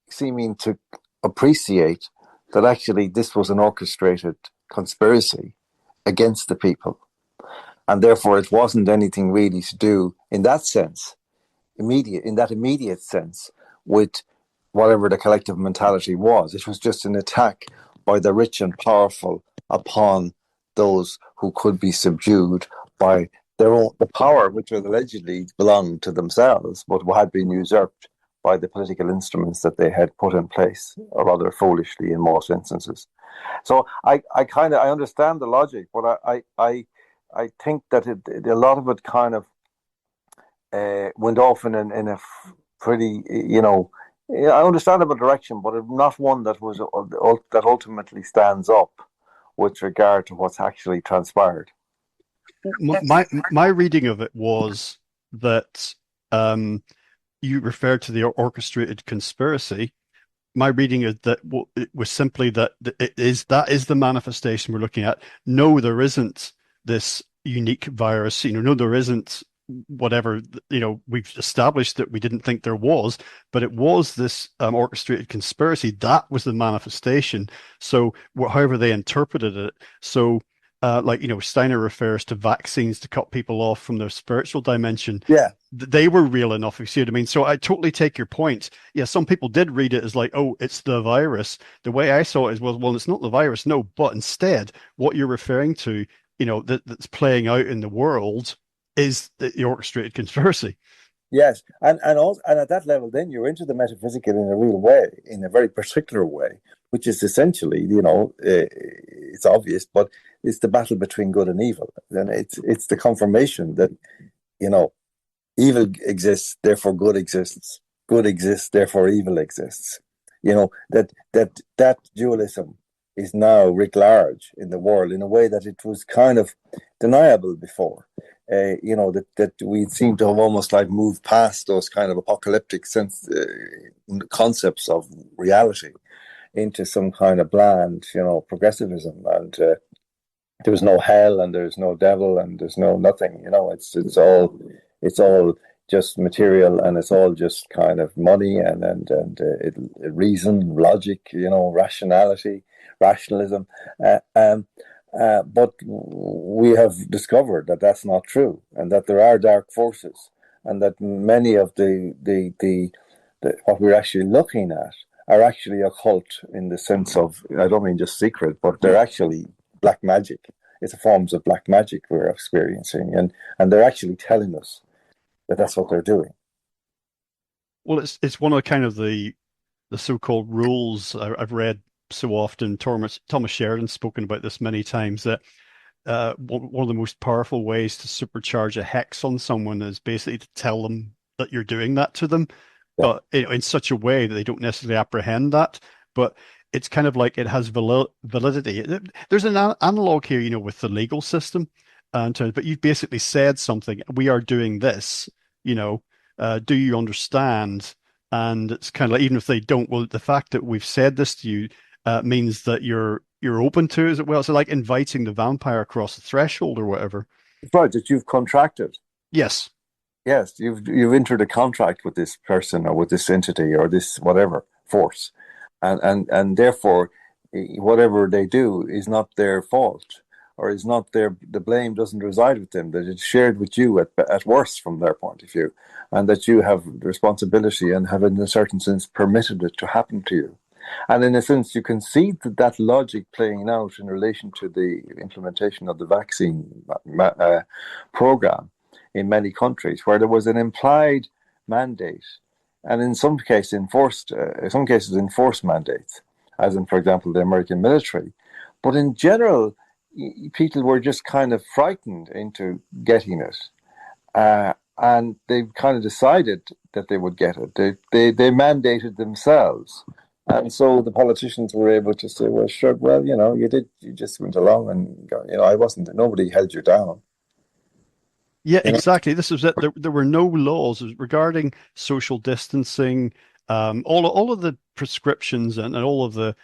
Speaker 3: seeming to appreciate that actually this was an orchestrated conspiracy against the people. And therefore it wasn't anything really to do in that sense, immediate sense, with whatever the collective mentality was. It was just an attack by the rich and powerful upon those who could be subdued by the power which had allegedly belonged to themselves, but had been usurped by the political instruments that they had put in place, or rather foolishly in most instances. So I understand the logic, but I think that a lot of it kind of went off in a pretty, I understand about direction, but not one that that ultimately stands up with regard to what's actually transpired.
Speaker 2: My reading of it was that you referred to the orchestrated conspiracy. My reading is that it was simply that that is the manifestation we're looking at. No, there isn't this unique virus. No, there isn't whatever. We've established that we didn't think there was, but it was this orchestrated conspiracy. That was the manifestation. So, however they interpreted it. So, Steiner refers to vaccines to cut people off from their spiritual dimension.
Speaker 3: Yeah.
Speaker 2: They were real enough, if you see what I mean. So I totally take your point. Yeah, some people did read it as like, oh, it's the virus. The way I saw it is, well, it's not the virus, no, but instead, what you're referring to, that's playing out in the world is the orchestrated conspiracy.
Speaker 3: Yes, and at that level, then you're into the metaphysical in a real way, in a very particular way, which is essentially, it's obvious, but it's the battle between good and evil. And it's the confirmation that, evil exists, therefore good exists. Good exists, therefore evil exists. That dualism is now writ large in the world in a way that it was kind of deniable before. That we seem to have almost like moved past those kind of apocalyptic concepts of reality into some kind of bland, progressivism, and there's no hell and there's no devil and there's no nothing. It's all just material, and it's all just kind of money and reason, logic, rationalism. But we have discovered that that's not true, and that there are dark forces, and that many of the what we're actually looking at are actually occult in the sense of, I don't mean just secret, but they're actually black magic. It's forms of black magic we're experiencing, and they're actually telling us that that's what they're doing.
Speaker 2: Well, it's one of the so-called rules I've read so often. Thomas Sheridan's spoken about this many times, that one of the most powerful ways to supercharge a hex on someone is basically to tell them that you're doing that to them, but in such a way that they don't necessarily apprehend that. But it's kind of like it has validity. There's an analog here, with the legal system, but you've basically said something. We are doing this. Do you understand? And it's kind of like, even if they don't, well, the fact that we've said this to you means that you're open to it as well. So like inviting the vampire across the threshold or whatever.
Speaker 3: Right, that you've contracted.
Speaker 2: Yes.
Speaker 3: Yes, you've entered a contract with this person or with this entity or this whatever force, and therefore, whatever they do is not their fault, or is not the blame doesn't reside with them. That it's shared with you at worst from their point of view, and that you have the responsibility and have, in a certain sense, permitted it to happen to you. And in a sense, you can see that logic playing out in relation to the implementation of the vaccine program in many countries, where there was an implied mandate, and in some cases enforced mandates, as in, for example, the American military. But in general, people were just kind of frightened into getting it, and they kind of decided that they would get it. They mandated themselves. And so the politicians were able to say, well, sure, well, you just went along and, nobody held you down.
Speaker 2: Yeah, exactly. This is it. There were no laws regarding social distancing, all of the prescriptions and all of the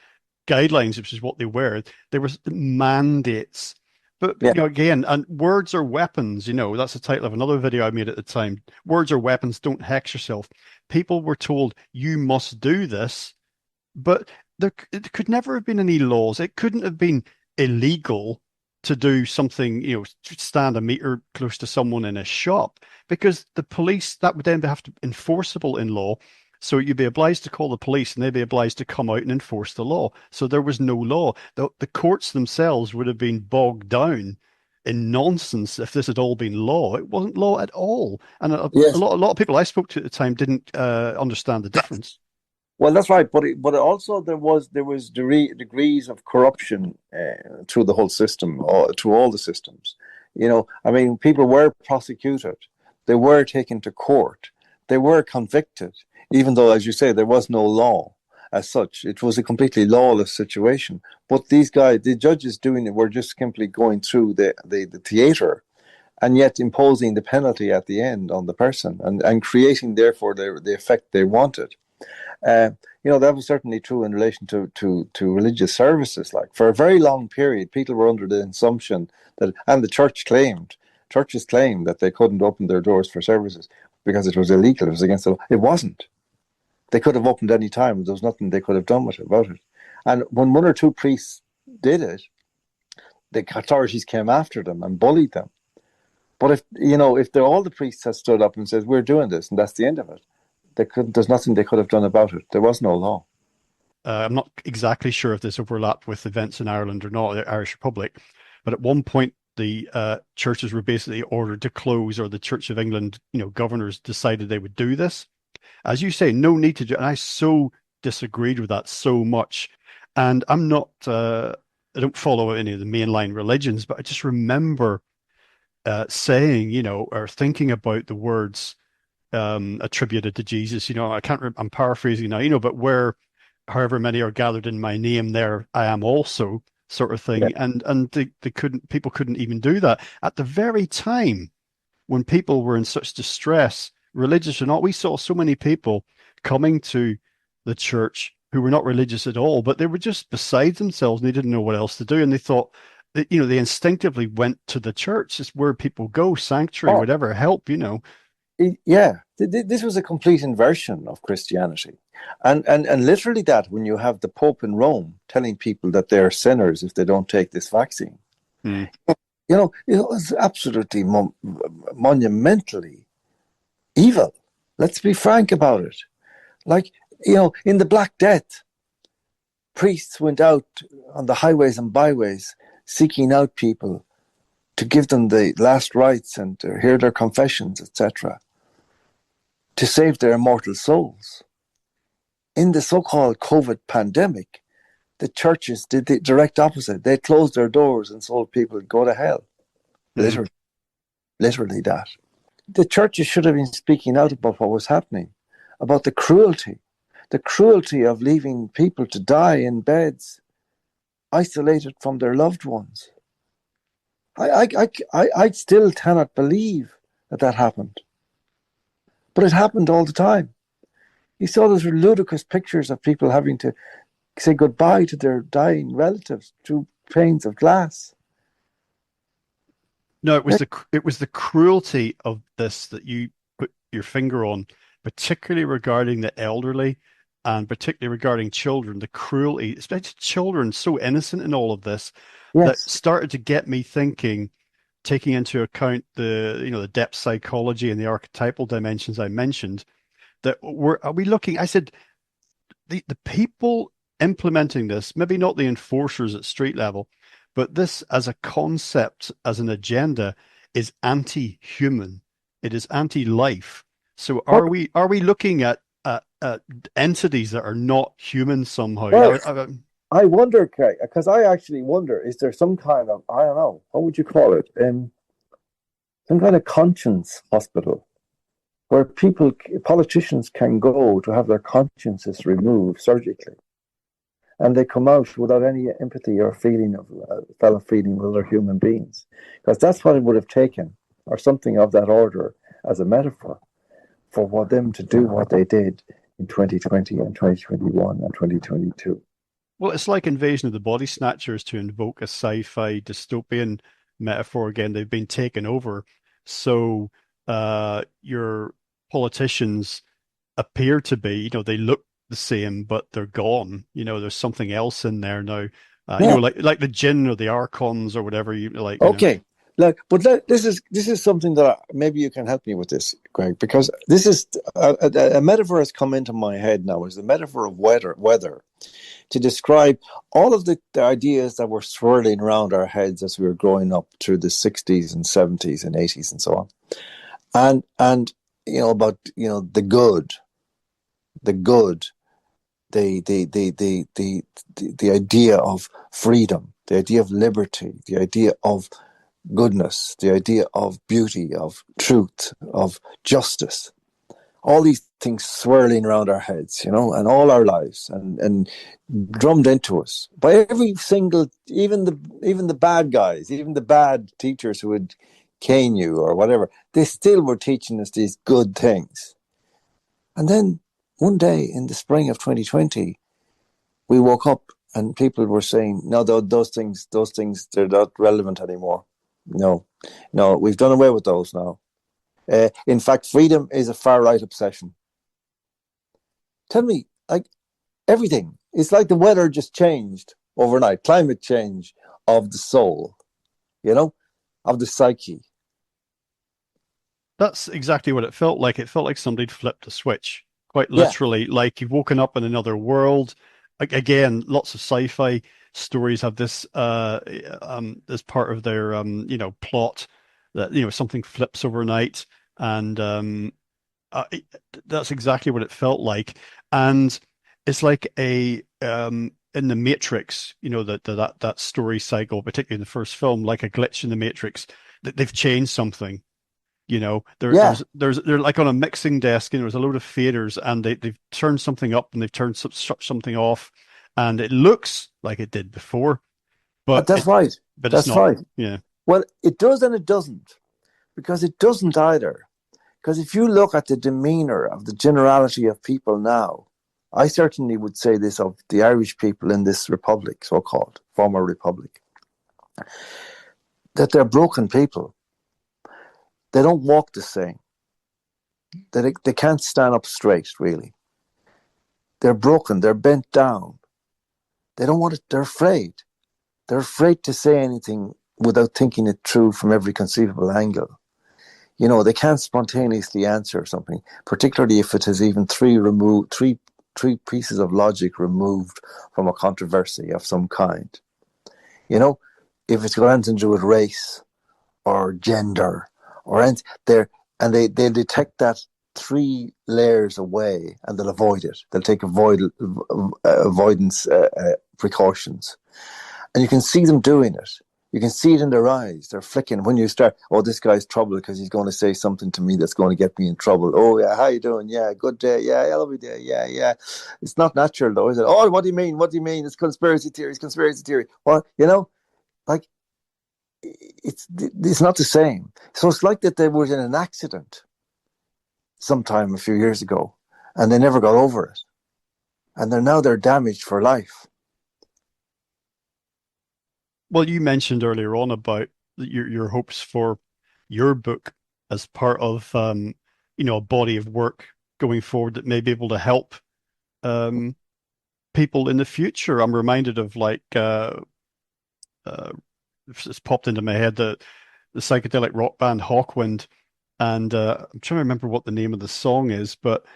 Speaker 2: guidelines, which is what they were. There was mandates. But, again, and words are weapons, that's the title of another video I made at the time. Words are weapons, don't hex yourself. People were told, you must do this. But it could never have been any laws. It couldn't have been illegal to do something, stand a meter close to someone in a shop, because the police, that would then have to be enforceable in law. So you'd be obliged to call the police and they'd be obliged to come out and enforce the law. So there was no law. The courts themselves would have been bogged down in nonsense if this had all been law. It wasn't law at all. And
Speaker 3: Yes.
Speaker 2: a lot of people I spoke to at the time didn't understand the difference.
Speaker 3: Well, that's right, but also there was degrees of corruption through the whole system, or through all the systems. I mean, people were prosecuted, they were taken to court, they were convicted, even though, as you say, there was no law as such. It was a completely lawless situation. But these guys, the judges doing it, were just simply going through the theatre, and yet imposing the penalty at the end on the person, and creating therefore the effect they wanted. Uh, that was certainly true in relation to religious services. Like, for a very long period, people were under the assumption that, and the churches claimed that they couldn't open their doors for services because it was illegal. It was against the law. It wasn't. They could have opened any time. There was nothing they could have done about it. And when one or two priests did it, the authorities came after them and bullied them. But if all the priests had stood up and said, "We're doing this," and that's the end of it, there's nothing they could have done about it. There was no law.
Speaker 2: I'm not exactly sure if this overlapped with events in Ireland or not, the Irish Republic, but at one point the churches were basically ordered to close, or the Church of England, governors decided they would do this. As you say, no need to do it. And I so disagreed with that so much. And I'm not, I don't follow any of the mainline religions, but I just remember saying, or thinking about the words attributed to Jesus. I can't remember, I'm paraphrasing now, but where however many are gathered in my name, there I am also, sort of thing.
Speaker 3: Yeah.
Speaker 2: And people couldn't even do that at the very time when people were in such distress, religious or not. We saw so many people coming to the church who were not religious at all, but they were just beside themselves and they didn't know what else to do. And they thought that, they instinctively went to the church. It's where people go, sanctuary, whatever, help.
Speaker 3: Yeah, this was a complete inversion of Christianity. And literally that, when you have the Pope in Rome telling people that they're sinners if they don't take this vaccine,
Speaker 2: Mm.
Speaker 3: it was absolutely monumentally evil. Let's be frank about it. Like, in the Black Death, priests went out on the highways and byways seeking out people to give them the last rites and to hear their confessions, etc., to save their immortal souls. In the so-called COVID pandemic, the churches did the direct opposite. They closed their doors and told people to go to hell.
Speaker 2: Mm.
Speaker 3: Literally that. The churches should have been speaking out about what was happening, about the cruelty of leaving people to die in beds, isolated from their loved ones. I still cannot believe that happened. But it happened all the time. You saw those ludicrous pictures of people having to say goodbye to their dying relatives through panes of glass.
Speaker 2: No, it was the cruelty of this that you put your finger on, particularly regarding the elderly and particularly regarding children. The cruelty, especially children, so innocent in all of this, that
Speaker 3: Yes.
Speaker 2: started to get me thinking, taking into account the depth psychology and the archetypal dimensions I mentioned. Are we looking? I said the people implementing this, maybe not the enforcers at street level, but this as a concept, as an agenda, is anti-human. It is anti-life. So are we looking at entities that are not human somehow?
Speaker 3: Well, I wonder, Craig, because I actually wonder, is there some kind of, I don't know, what would you call it? Some kind of conscience hospital where politicians can go to have their consciences removed surgically. And they come out without any empathy or feeling of fellow feeling with other human beings. Because that's what it would have taken, or something of that order, as a metaphor, for them to do what they did in 2020 and 2021 and 2022.
Speaker 2: Well, it's like Invasion of the Body Snatchers, to invoke a sci-fi dystopian metaphor again. They've been taken over. So your politicians appear to be, they look the same, but they're gone. There's something else in there now. You
Speaker 3: Yeah.
Speaker 2: know, like the Jinn or the Archons or whatever you like. You know.
Speaker 3: Okay. This is something that maybe you can help me with this, Greg, because this is a metaphor has come into my head now. Is the metaphor of weather to describe all of the ideas that were swirling around our heads as we were growing up through the 60s and 70s and 80s and so on. And about the good, the idea of freedom, the idea of liberty, the idea of goodness, the idea of beauty, of truth, of justice. All these things swirling around our heads, and all our lives, and drummed into us by every single, even the bad guys, even the bad teachers who would cane you or whatever. They still were teaching us these good things. And then one day in the spring of 2020, we woke up and people were saying, "No, those things, they're not relevant anymore. No, we've done away with those now. In fact, freedom is a far-right obsession." Tell me, like, everything. It's like the weather just changed overnight. Climate change of the soul, of the psyche.
Speaker 2: That's exactly what it felt like. It felt like somebody'd flipped a switch, quite
Speaker 3: Yeah,
Speaker 2: literally, like you've woken up in another world. Again, lots of sci-fi stories have this this part of their plot that something flips overnight, and it, that's exactly what it felt like. And it's like a in the Matrix, that story cycle, particularly in the first film, like a glitch in the Matrix, that they've changed something.
Speaker 3: yeah.
Speaker 2: They're like on a mixing desk, and there's a load of faders, and they've turned something up and they've turned something off, and it looks like it did before, but
Speaker 3: That's right.
Speaker 2: it's
Speaker 3: That's
Speaker 2: not.
Speaker 3: right.
Speaker 2: Yeah.
Speaker 3: Well, it does and it doesn't, because it doesn't either. Because if you look at the demeanor of the generality of people now, I certainly would say this of the Irish people in this republic, so-called former republic, that they're broken people. They don't walk the same. They can't stand up straight, really. They're broken. They're bent down. They don't want it. They're afraid. They're afraid to say anything without thinking it through from every conceivable angle. They can't spontaneously answer something, particularly if it has even three pieces of logic removed from a controversy of some kind. If it's got anything to do with race or gender or anything, they'll detect that 3 layers away and they'll avoid it. They'll take avoidance precautions. And you can see them doing it. You can see it in their eyes. They're flicking. When you start, "Oh, this guy's trouble because he's going to say something to me that's going to get me in trouble. Oh, yeah, how you doing? Yeah, good day. Yeah, lovely day. Yeah, yeah." It's not natural, though, is it? "Oh, what do you mean? What do you mean? It's conspiracy theories, conspiracy theory." Well, like, it's not the same. So it's like that they were in an accident sometime a few years ago, and they never got over it. And they're damaged for life.
Speaker 2: Well, you mentioned earlier on about your hopes for your book as part of a body of work going forward that may be able to help um, people in the future. I'm reminded of uh, it's popped into my head the psychedelic rock band Hawkwind, and I'm trying to remember what the name of the song is, but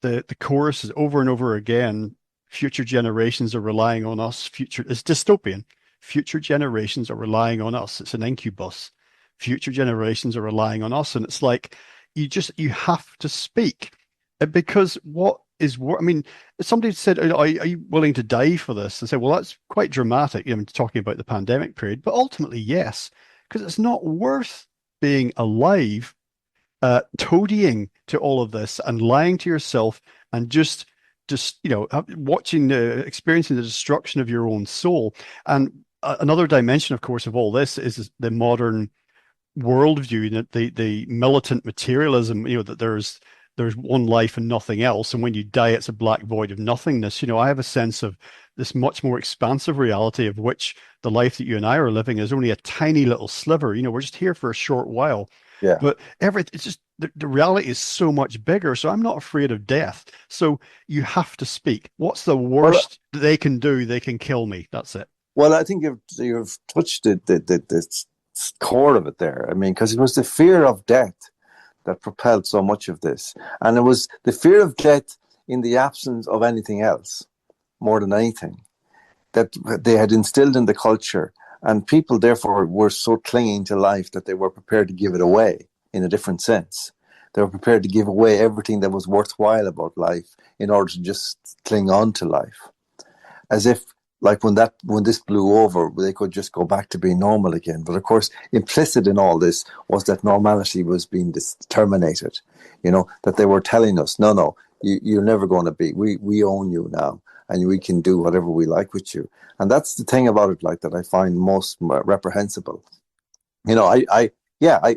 Speaker 2: the chorus is over and over again. Future generations are relying on us. It's dystopian. Future generations are relying on us. It's an incubus. Future generations are relying on us, and it's like you have to speak. Because what is what? I mean, somebody said, are you willing to die for this?" And say, well, that's quite dramatic. Talking about the pandemic period, but ultimately, yes, because it's not worth being alive, toadying to all of this and lying to yourself and just watching experiencing the destruction of your own soul. And another dimension, of course, of all this is the modern worldview, that the militant materialism, that there's one life and nothing else, and when you die, it's a black void of nothingness. I have a sense of this much more expansive reality, of which the life that you and I are living is only a tiny little sliver. We're just here for a short while,
Speaker 3: Yeah.
Speaker 2: but it's just the reality is so much bigger. So I'm not afraid of death. So you have to speak. What's the
Speaker 3: Well,
Speaker 2: worst they can do? They can kill me. That's it.
Speaker 3: Well, I think you've touched the core of it there. I mean, because it was the fear of death that propelled so much of this, and it was the fear of death in the absence of anything else, more than anything, that they had instilled in the culture, and people therefore were so clinging to life that they were prepared to give it away in a different sense. They were prepared to give away everything that was worthwhile about life in order to just cling on to life, as if, like, when this blew over, they could just go back to being normal again. But of course, implicit in all this was that normality was being terminated. That they were telling us, no, you're never going to be. We own you now, and we can do whatever we like with you. And that's the thing about it, like, that I find most reprehensible. I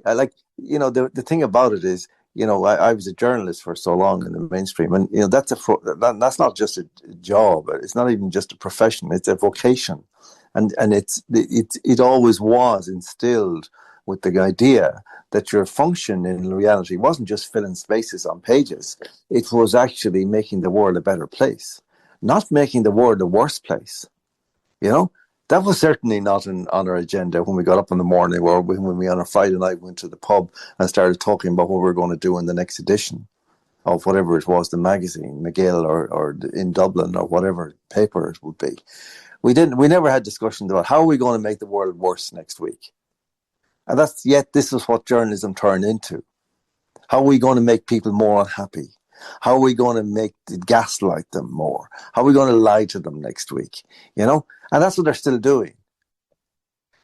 Speaker 3: like, the thing about it is, I was a journalist for so long in the mainstream, and that's that's not just a job. It's not even just a profession. It's a vocation, and it always was instilled with the idea that your function in reality wasn't just filling spaces on pages. It was actually making the world a better place, not making the world a worse place. That was certainly not on our agenda when we got up in the morning, or when we on a Friday night went to the pub and started talking about what we were going to do in the next edition of whatever it was, the magazine, McGill or in Dublin, or whatever paper it would be. We never had discussions about how are we going to make the world worse next week. And this is what journalism turned into. How are we going to make people more unhappy? How are we going to gaslight them more? How are we going to lie to them next week? And that's what they're still doing.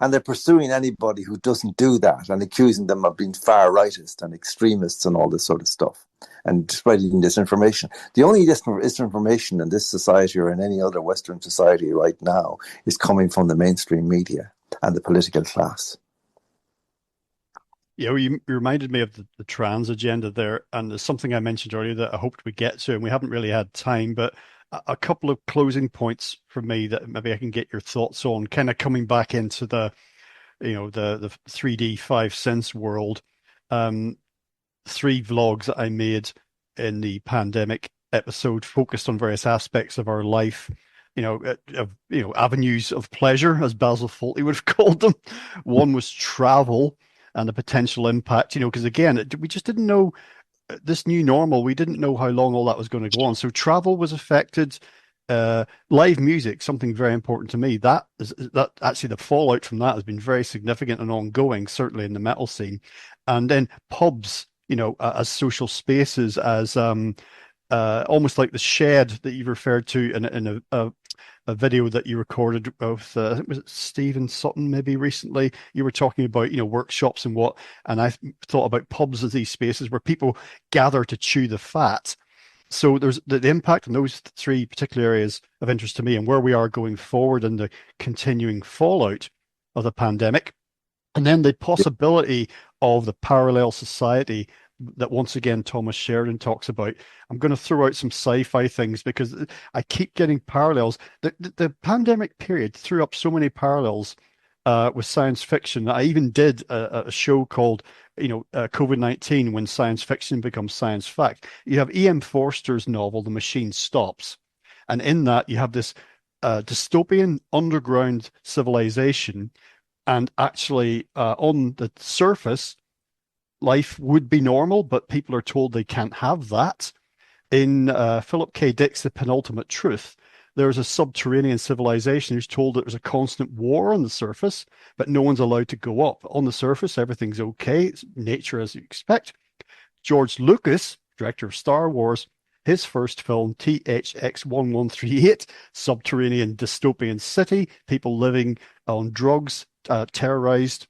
Speaker 3: And they're pursuing anybody who doesn't do that, and accusing them of being far-rightist and extremists and all this sort of stuff, and spreading disinformation. The only disinformation in this society, or in any other Western society right now, is coming from the mainstream media and the political class.
Speaker 2: Yeah, well, you reminded me of the trans agenda there, and there's something I mentioned earlier that I hoped we'd get to, and we haven't really had time, but a couple of closing points from me that maybe I can get your thoughts on, kind of coming back into the 3D 5 sense world. 3 vlogs that I made in the pandemic episode focused on various aspects of our life, avenues of pleasure, as Basil Fawlty would have called them. One was travel and the potential impact, because again, we just didn't know this new normal. We didn't know how long all that was going to go on. So travel was affected. Live music, something very important to me. That actually the fallout from that has been very significant and ongoing, certainly in the metal scene. And then pubs, as social spaces, as almost like the shed that you referred to in a video that you recorded with, I think was it Stephen Sutton maybe recently. You were talking about workshops and I thought about pubs as these spaces where people gather to chew the fat. So there's the impact on those 3 particular areas of interest to me, and where we are going forward and the continuing fallout of the pandemic. And then the possibility of the parallel society that, once again, Thomas Sheridan talks about. I'm going to throw out some sci-fi things because I keep getting parallels. The pandemic period threw up so many parallels with science fiction. I even did a show called COVID-19, when science fiction becomes science fact. You have E.M. Forster's novel, The Machine Stops. And in that, you have this dystopian underground civilization. And actually, on the surface, life would be normal, but people are told they can't have that. In Philip K. Dick's The Penultimate Truth, there's a subterranean civilization who's told that there's a constant war on the surface, but no one's allowed to go up. On the surface, everything's okay. It's nature as you expect. George Lucas, director of Star Wars, his first film, THX-1138, subterranean dystopian city, people living on drugs, terrorized.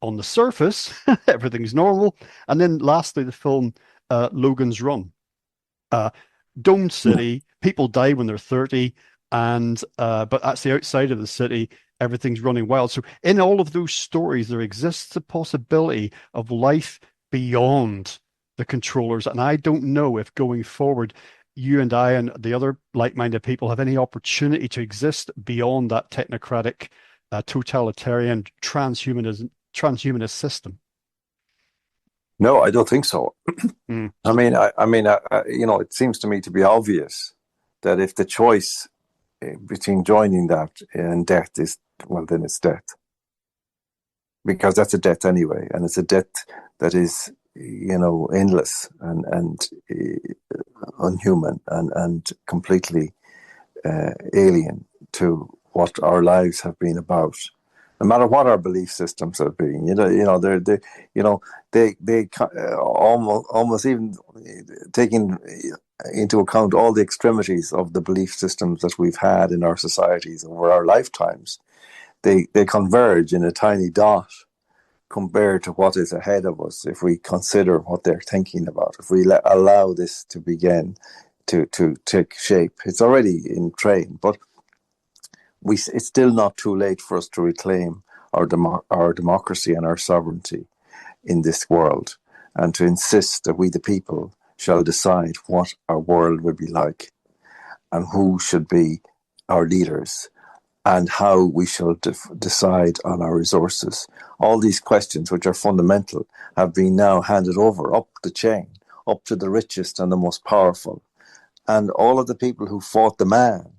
Speaker 2: On the surface, everything's normal. And then lastly, the film Logan's Run. Domed city, people die when they're 30, and but that's the outside of the city, everything's running wild. So in all of those stories, there exists a possibility of life beyond the controllers. And I don't know if going forward, you and I and the other like-minded people have any opportunity to exist beyond that technocratic, totalitarian, transhumanist system.
Speaker 3: No, I don't think so. I mean, it seems to me to be obvious that if the choice between joining that and death is, well, then it's death. Because that's a death anyway, and it's a death that is, endless and unhuman and completely alien to what our lives have been about. No matter what our belief systems have been, they almost even taking into account all the extremities of the belief systems that we've had in our societies over our lifetimes, they converge in a tiny dot compared to what is ahead of us if we consider what they're thinking about, if we allow this to begin to take shape. It's already in train, but it's still not too late for us to reclaim our democracy and our sovereignty in this world, and to insist that we, the people, shall decide what our world will be like, and who should be our leaders, and how we shall decide on our resources. All these questions, which are fundamental, have been now handed over up the chain, up to the richest and the most powerful. And all of the people who fought the man,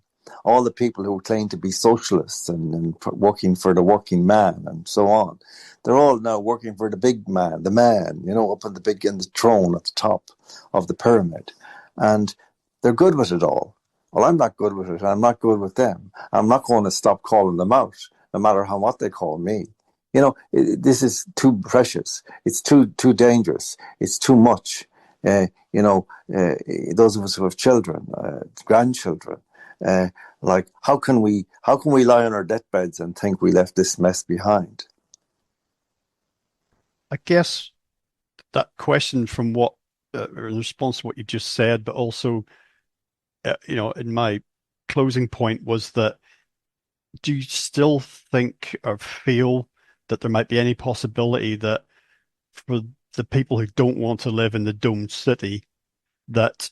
Speaker 3: all the people who claim to be socialists and working for the working man and so on, they're all now working for the big man, the man, up on the throne at the top of the pyramid. And they're good with it all. Well, I'm not good with it. I'm not good with them. I'm not going to stop calling them out, no matter what they call me. This is too precious. It's too dangerous. It's too much. Those of us who have children, grandchildren, how can we lie on our deathbeds and think we left this mess behind?
Speaker 2: I guess that question from what, in response to what you just said, but also, in my closing point was that, do you still think or feel that there might be any possibility that for the people who don't want to live in the domed city, that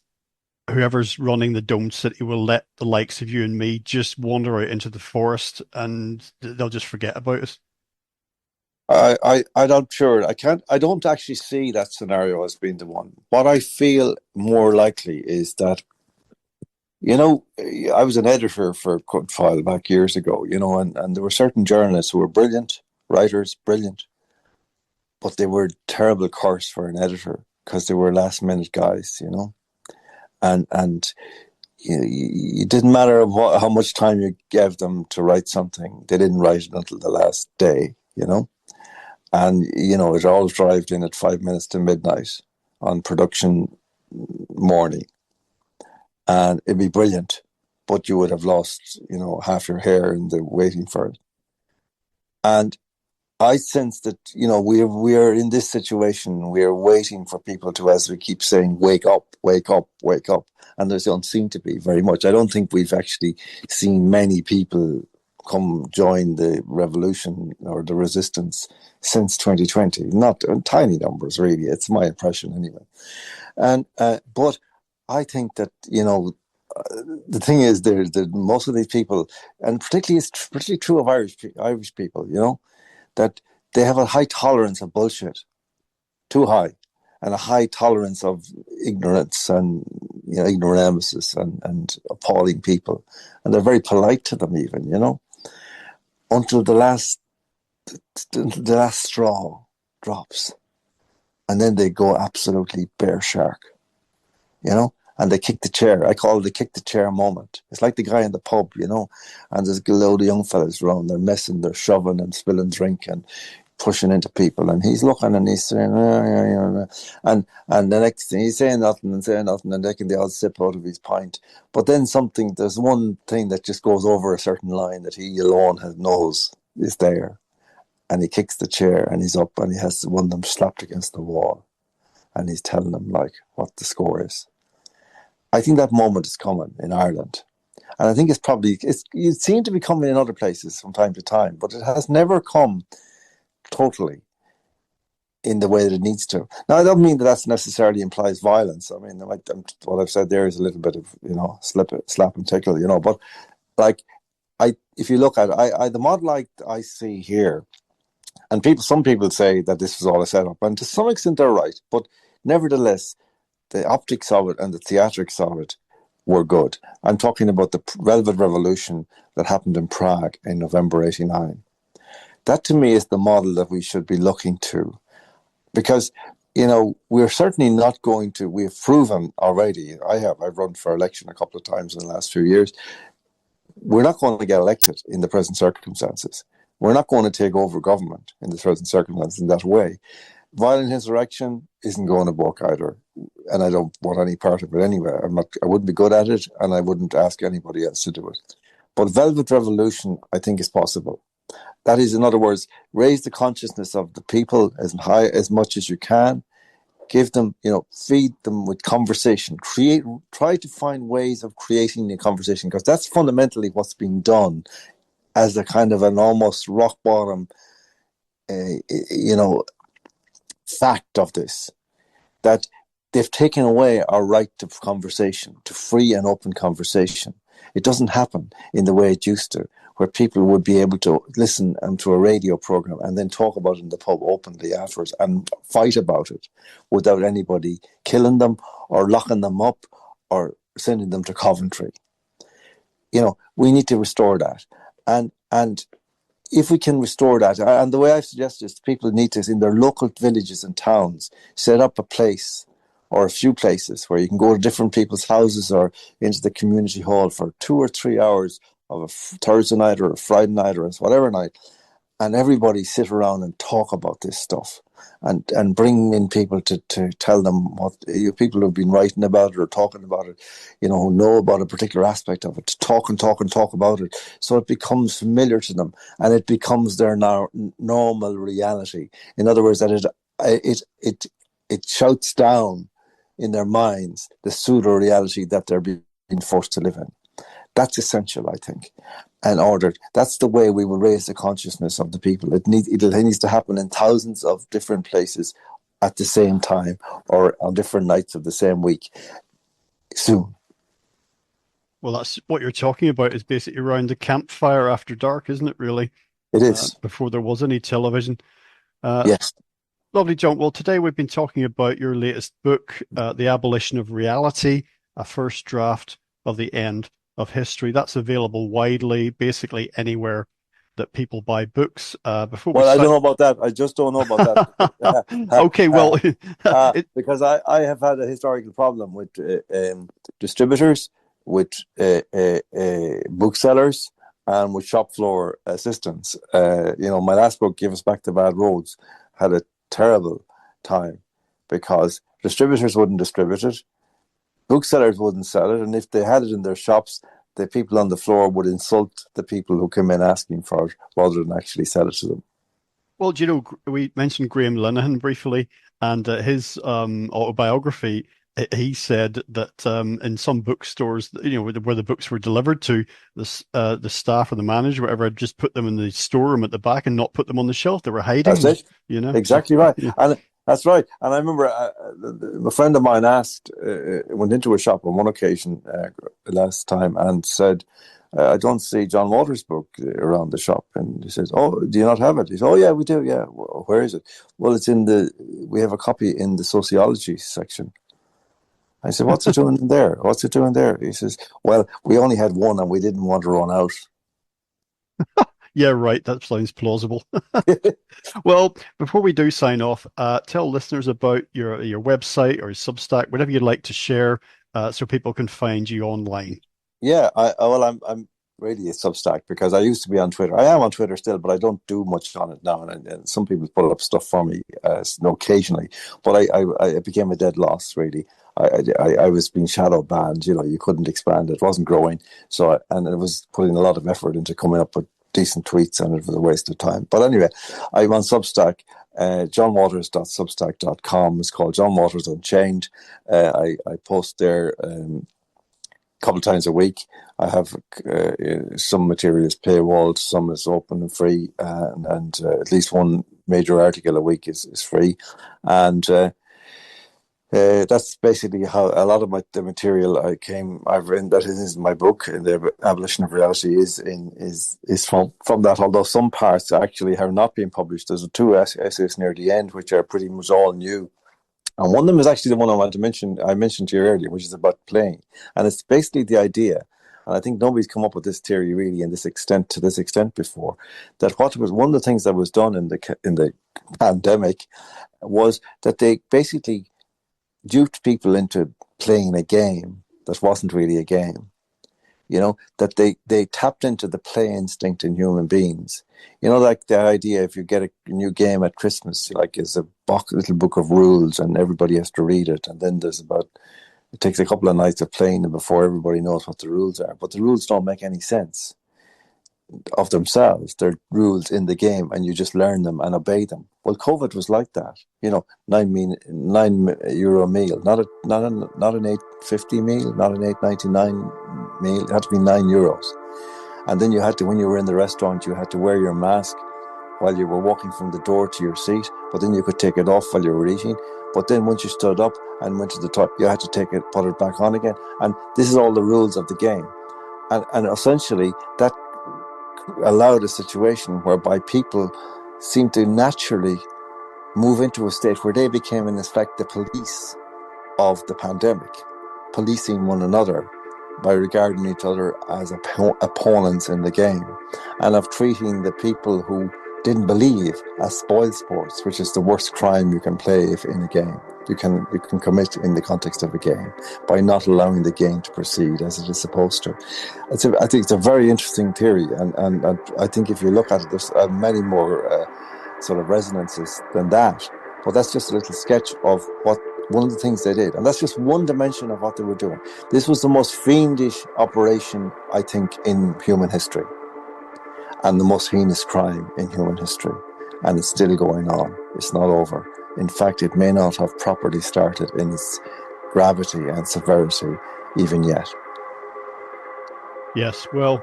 Speaker 2: whoever's running the domed city will let the likes of you and me just wander out into the forest and they'll just forget about us?
Speaker 3: I'm not sure. I don't actually see that scenario as being the one. What I feel more likely is that, I was an editor for Cut File back years ago, and there were certain journalists who were brilliant, writers, brilliant, but they were a terrible curse for an editor because they were last minute guys, and it didn't matter how much time you gave them to write something, they didn't write it until the last day, and it all arrived in at 5 minutes to midnight on production morning, and it'd be brilliant, but you would have lost half your hair in the waiting for it. And I sense that, we are in this situation. We are waiting for people to, as we keep saying, wake up, wake up, wake up. And there don't seem to be very much. I don't think we've actually seen many people come join the revolution or the resistance since 2020. Not tiny numbers, really. It's my impression anyway. And but I think that, the thing is, that most of these people, and it's particularly true of Irish people, that they have a high tolerance of bullshit, too high, and a high tolerance of ignorance and ignoramuses and appalling people, and they're very polite to them even, until the last straw drops, and then they go absolutely bear shark, and they kick the chair. I call it the kick the chair moment. It's like the guy in the pub, and there's a load of young fellas around. They're messing, they're shoving and spilling drink and pushing into people. And he's looking and he's saying, and the next thing he's saying nothing and they all sip out of his pint. But then there's one thing that just goes over a certain line that he alone knows is there. And he kicks the chair and he's up and he has one of them slapped against the wall. And he's telling them what the score is. I think that moment is coming in Ireland. And I think it seems to be coming in other places from time to time, but it has never come totally in the way that it needs to. Now, I don't mean that necessarily implies violence. I mean, what I've said there is a little bit of, slap and tickle, but if you look at it, the model I see here, and some people say that this was all a setup, and to some extent they're right, but nevertheless, the optics of it and the theatrics of it were good. I'm talking about the Velvet Revolution that happened in Prague in November 89. That to me is the model that we should be looking to, because we're certainly not going to. We've proven already. I've run for election a couple of times in the last few years. We're not going to get elected in the present circumstances. We're not going to take over government in the present circumstances in that way. Violent insurrection isn't going to work either, and I don't want any part of it anyway. I wouldn't be good at it, and I wouldn't ask anybody else to do it. But Velvet Revolution, I think, is possible. That is, in other words, raise the consciousness of the people as much as you can. Give them, feed them with conversation. Try to find ways of creating the conversation, because that's fundamentally what's being done as a kind of an almost rock bottom, fact of this, that they've taken away our right to conversation, to free and open conversation. It doesn't happen in the way it used to, where people would be able to listen to a radio program and then talk about it in the pub openly afterwards and fight about it without anybody killing them or locking them up or sending them to Coventry. We need to restore that. And if we can restore that, and the way I've suggested is people need to, in their local villages and towns, set up a place or a few places where you can go to different people's houses or into the community hall for 2 or 3 hours of a Thursday night or a Friday night or whatever night, and everybody sit around and talk about this stuff and bring in people to tell them what people who've been writing about it or talking about it, who know about a particular aspect of it, to talk and talk and talk about it, so it becomes familiar to them and it becomes their normal reality. In other words, that it shouts down in their minds the pseudo reality that they're being forced to live in. That's essential, I think. That's the way we will raise the consciousness of the people. It needs to happen in thousands of different places at the same time or on different nights of the same week soon.
Speaker 2: Well, that's what you're talking about, is basically around the campfire after dark, isn't it, really?
Speaker 3: It is.
Speaker 2: Before there was any television.
Speaker 3: Yes.
Speaker 2: Lovely, John. Well, today we've been talking about your latest book, The Abolition of Reality, a first draft of the end of history. That's available widely, basically anywhere that people buy books.
Speaker 3: I don't know about that. I just don't know about that.
Speaker 2: Okay, well,
Speaker 3: because I have had a historical problem with distributors, with booksellers, and with shop floor assistants. My last book, Give Us Back the Bad Roads, had a terrible time because distributors wouldn't distribute it, booksellers wouldn't sell it, and if they had it in their shops, the people on the floor would insult the people who came in asking for it rather than actually sell it to them.
Speaker 2: Well, we mentioned Graham Linehan briefly, and his autobiography. He said that in some bookstores, where the books were delivered to, the staff or the manager, whatever, had just put them in the storeroom at the back and not put them on the shelf. They were hiding.
Speaker 3: That's it. Exactly right. Yeah. And that's right. And I remember a friend of mine went into a shop on one occasion last time and said, I don't see John Waters' book around the shop. And he says, oh, do you not have it? He says, oh, yeah, we do. Yeah. Well, where is it? Well, we have a copy in the sociology section. I said, what's it doing there? What's it doing there? He says, well, we only had one and we didn't want to run out.
Speaker 2: Yeah, right. That sounds plausible. Well, before we do sign off, tell listeners about your website or Substack, whatever you'd like to share, so people can find you online. Yeah,
Speaker 3: I'm really a Substack because I used to be on Twitter. I am on Twitter still, but I don't do much on it now. And some people put up stuff for me occasionally, but I became a dead loss, really. I was being shadow banned. You couldn't expand it. It wasn't growing. And it was putting a lot of effort into coming up with decent tweets, and it was a waste of time. But anyway, I'm on Substack. johnwaters.substack.com. It's called John Waters Unchained. I post there a couple of times a week. I have some material is paywalled, some is open and free, and at least one major article a week is free. And that's basically how a lot of the material I've written that is in my book, The Abolition of Reality, is from that, although some parts actually have not been published. There's 2 essays near the end which are pretty much all new, And one of them is actually the one I want to mention. I mentioned to you earlier, which is about playing, and it's basically the idea. And I think nobody's come up with this theory really to this extent before. That what was one of the things that was done in the pandemic was that they basically duped people into playing a game that wasn't really a game. That they tapped into the play instinct in human beings. Like the idea, if you get a new game at Christmas, like it's a little book of rules and everybody has to read it. And then it takes a couple of nights of playing them before everybody knows what the rules are. But the rules don't make any sense of themselves. They're rules in the game and you just learn them and obey them. Well, COVID was like that. €9 meal, not an $8.50 meal, not an $8.99 meal. It had to be €9. And then you had to, when you were in the restaurant, you had to wear your mask while you were walking from the door to your seat, but then you could take it off while you were eating. But then once you stood up and went to the top, you had to put it back on again. And this is all the rules of the game. And essentially that allowed a situation whereby people seemed to naturally move into a state where they became, in effect, the police of the pandemic, policing one another by regarding each other as opponents in the game, and of treating the people who didn't believe as spoil sports, which is the worst crime you can play in a game. You can commit in the context of a game by not allowing the game to proceed as it is supposed to. I think it's a very interesting theory, and I think if you look at it, there's many more sort of resonances than that. But that's just a little sketch of one of the things they did. And that's just one dimension of what they were doing. This was the most fiendish operation, I think, in human history, and the most heinous crime in human history. And it's still going on. It's not over. In fact, it may not have properly started in its gravity and severity even yet.
Speaker 2: Yes, well,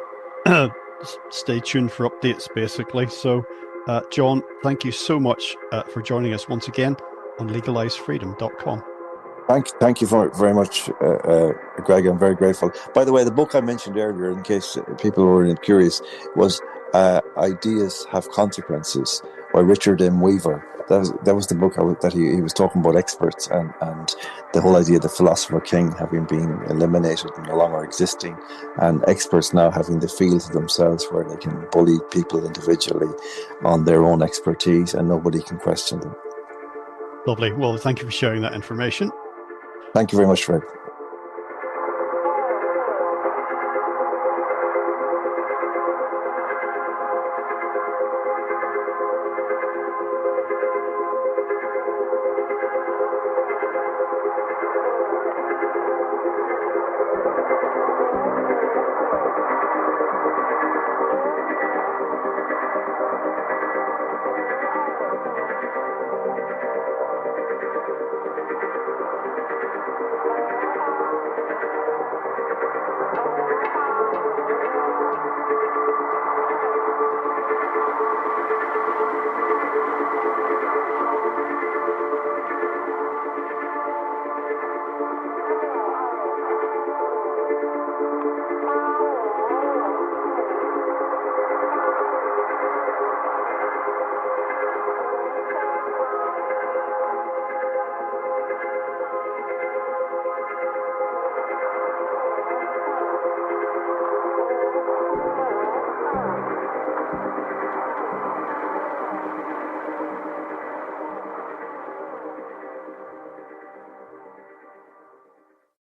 Speaker 2: stay tuned for updates, basically. So, John, thank you so much for joining us once again on legalizefreedom.com.
Speaker 3: Thank you very much, Greg. I'm very grateful. By the way, the book I mentioned earlier, in case people were curious, was Ideas Have Consequences by Richard M. Weaver. That was the book that he was talking about experts and the whole idea of the philosopher king having been eliminated and no longer existing, and experts now having the field to themselves where they can bully people individually on their own expertise and nobody can question them.
Speaker 2: Lovely. Well, thank you for sharing that information.
Speaker 3: Thank you very much, Fred.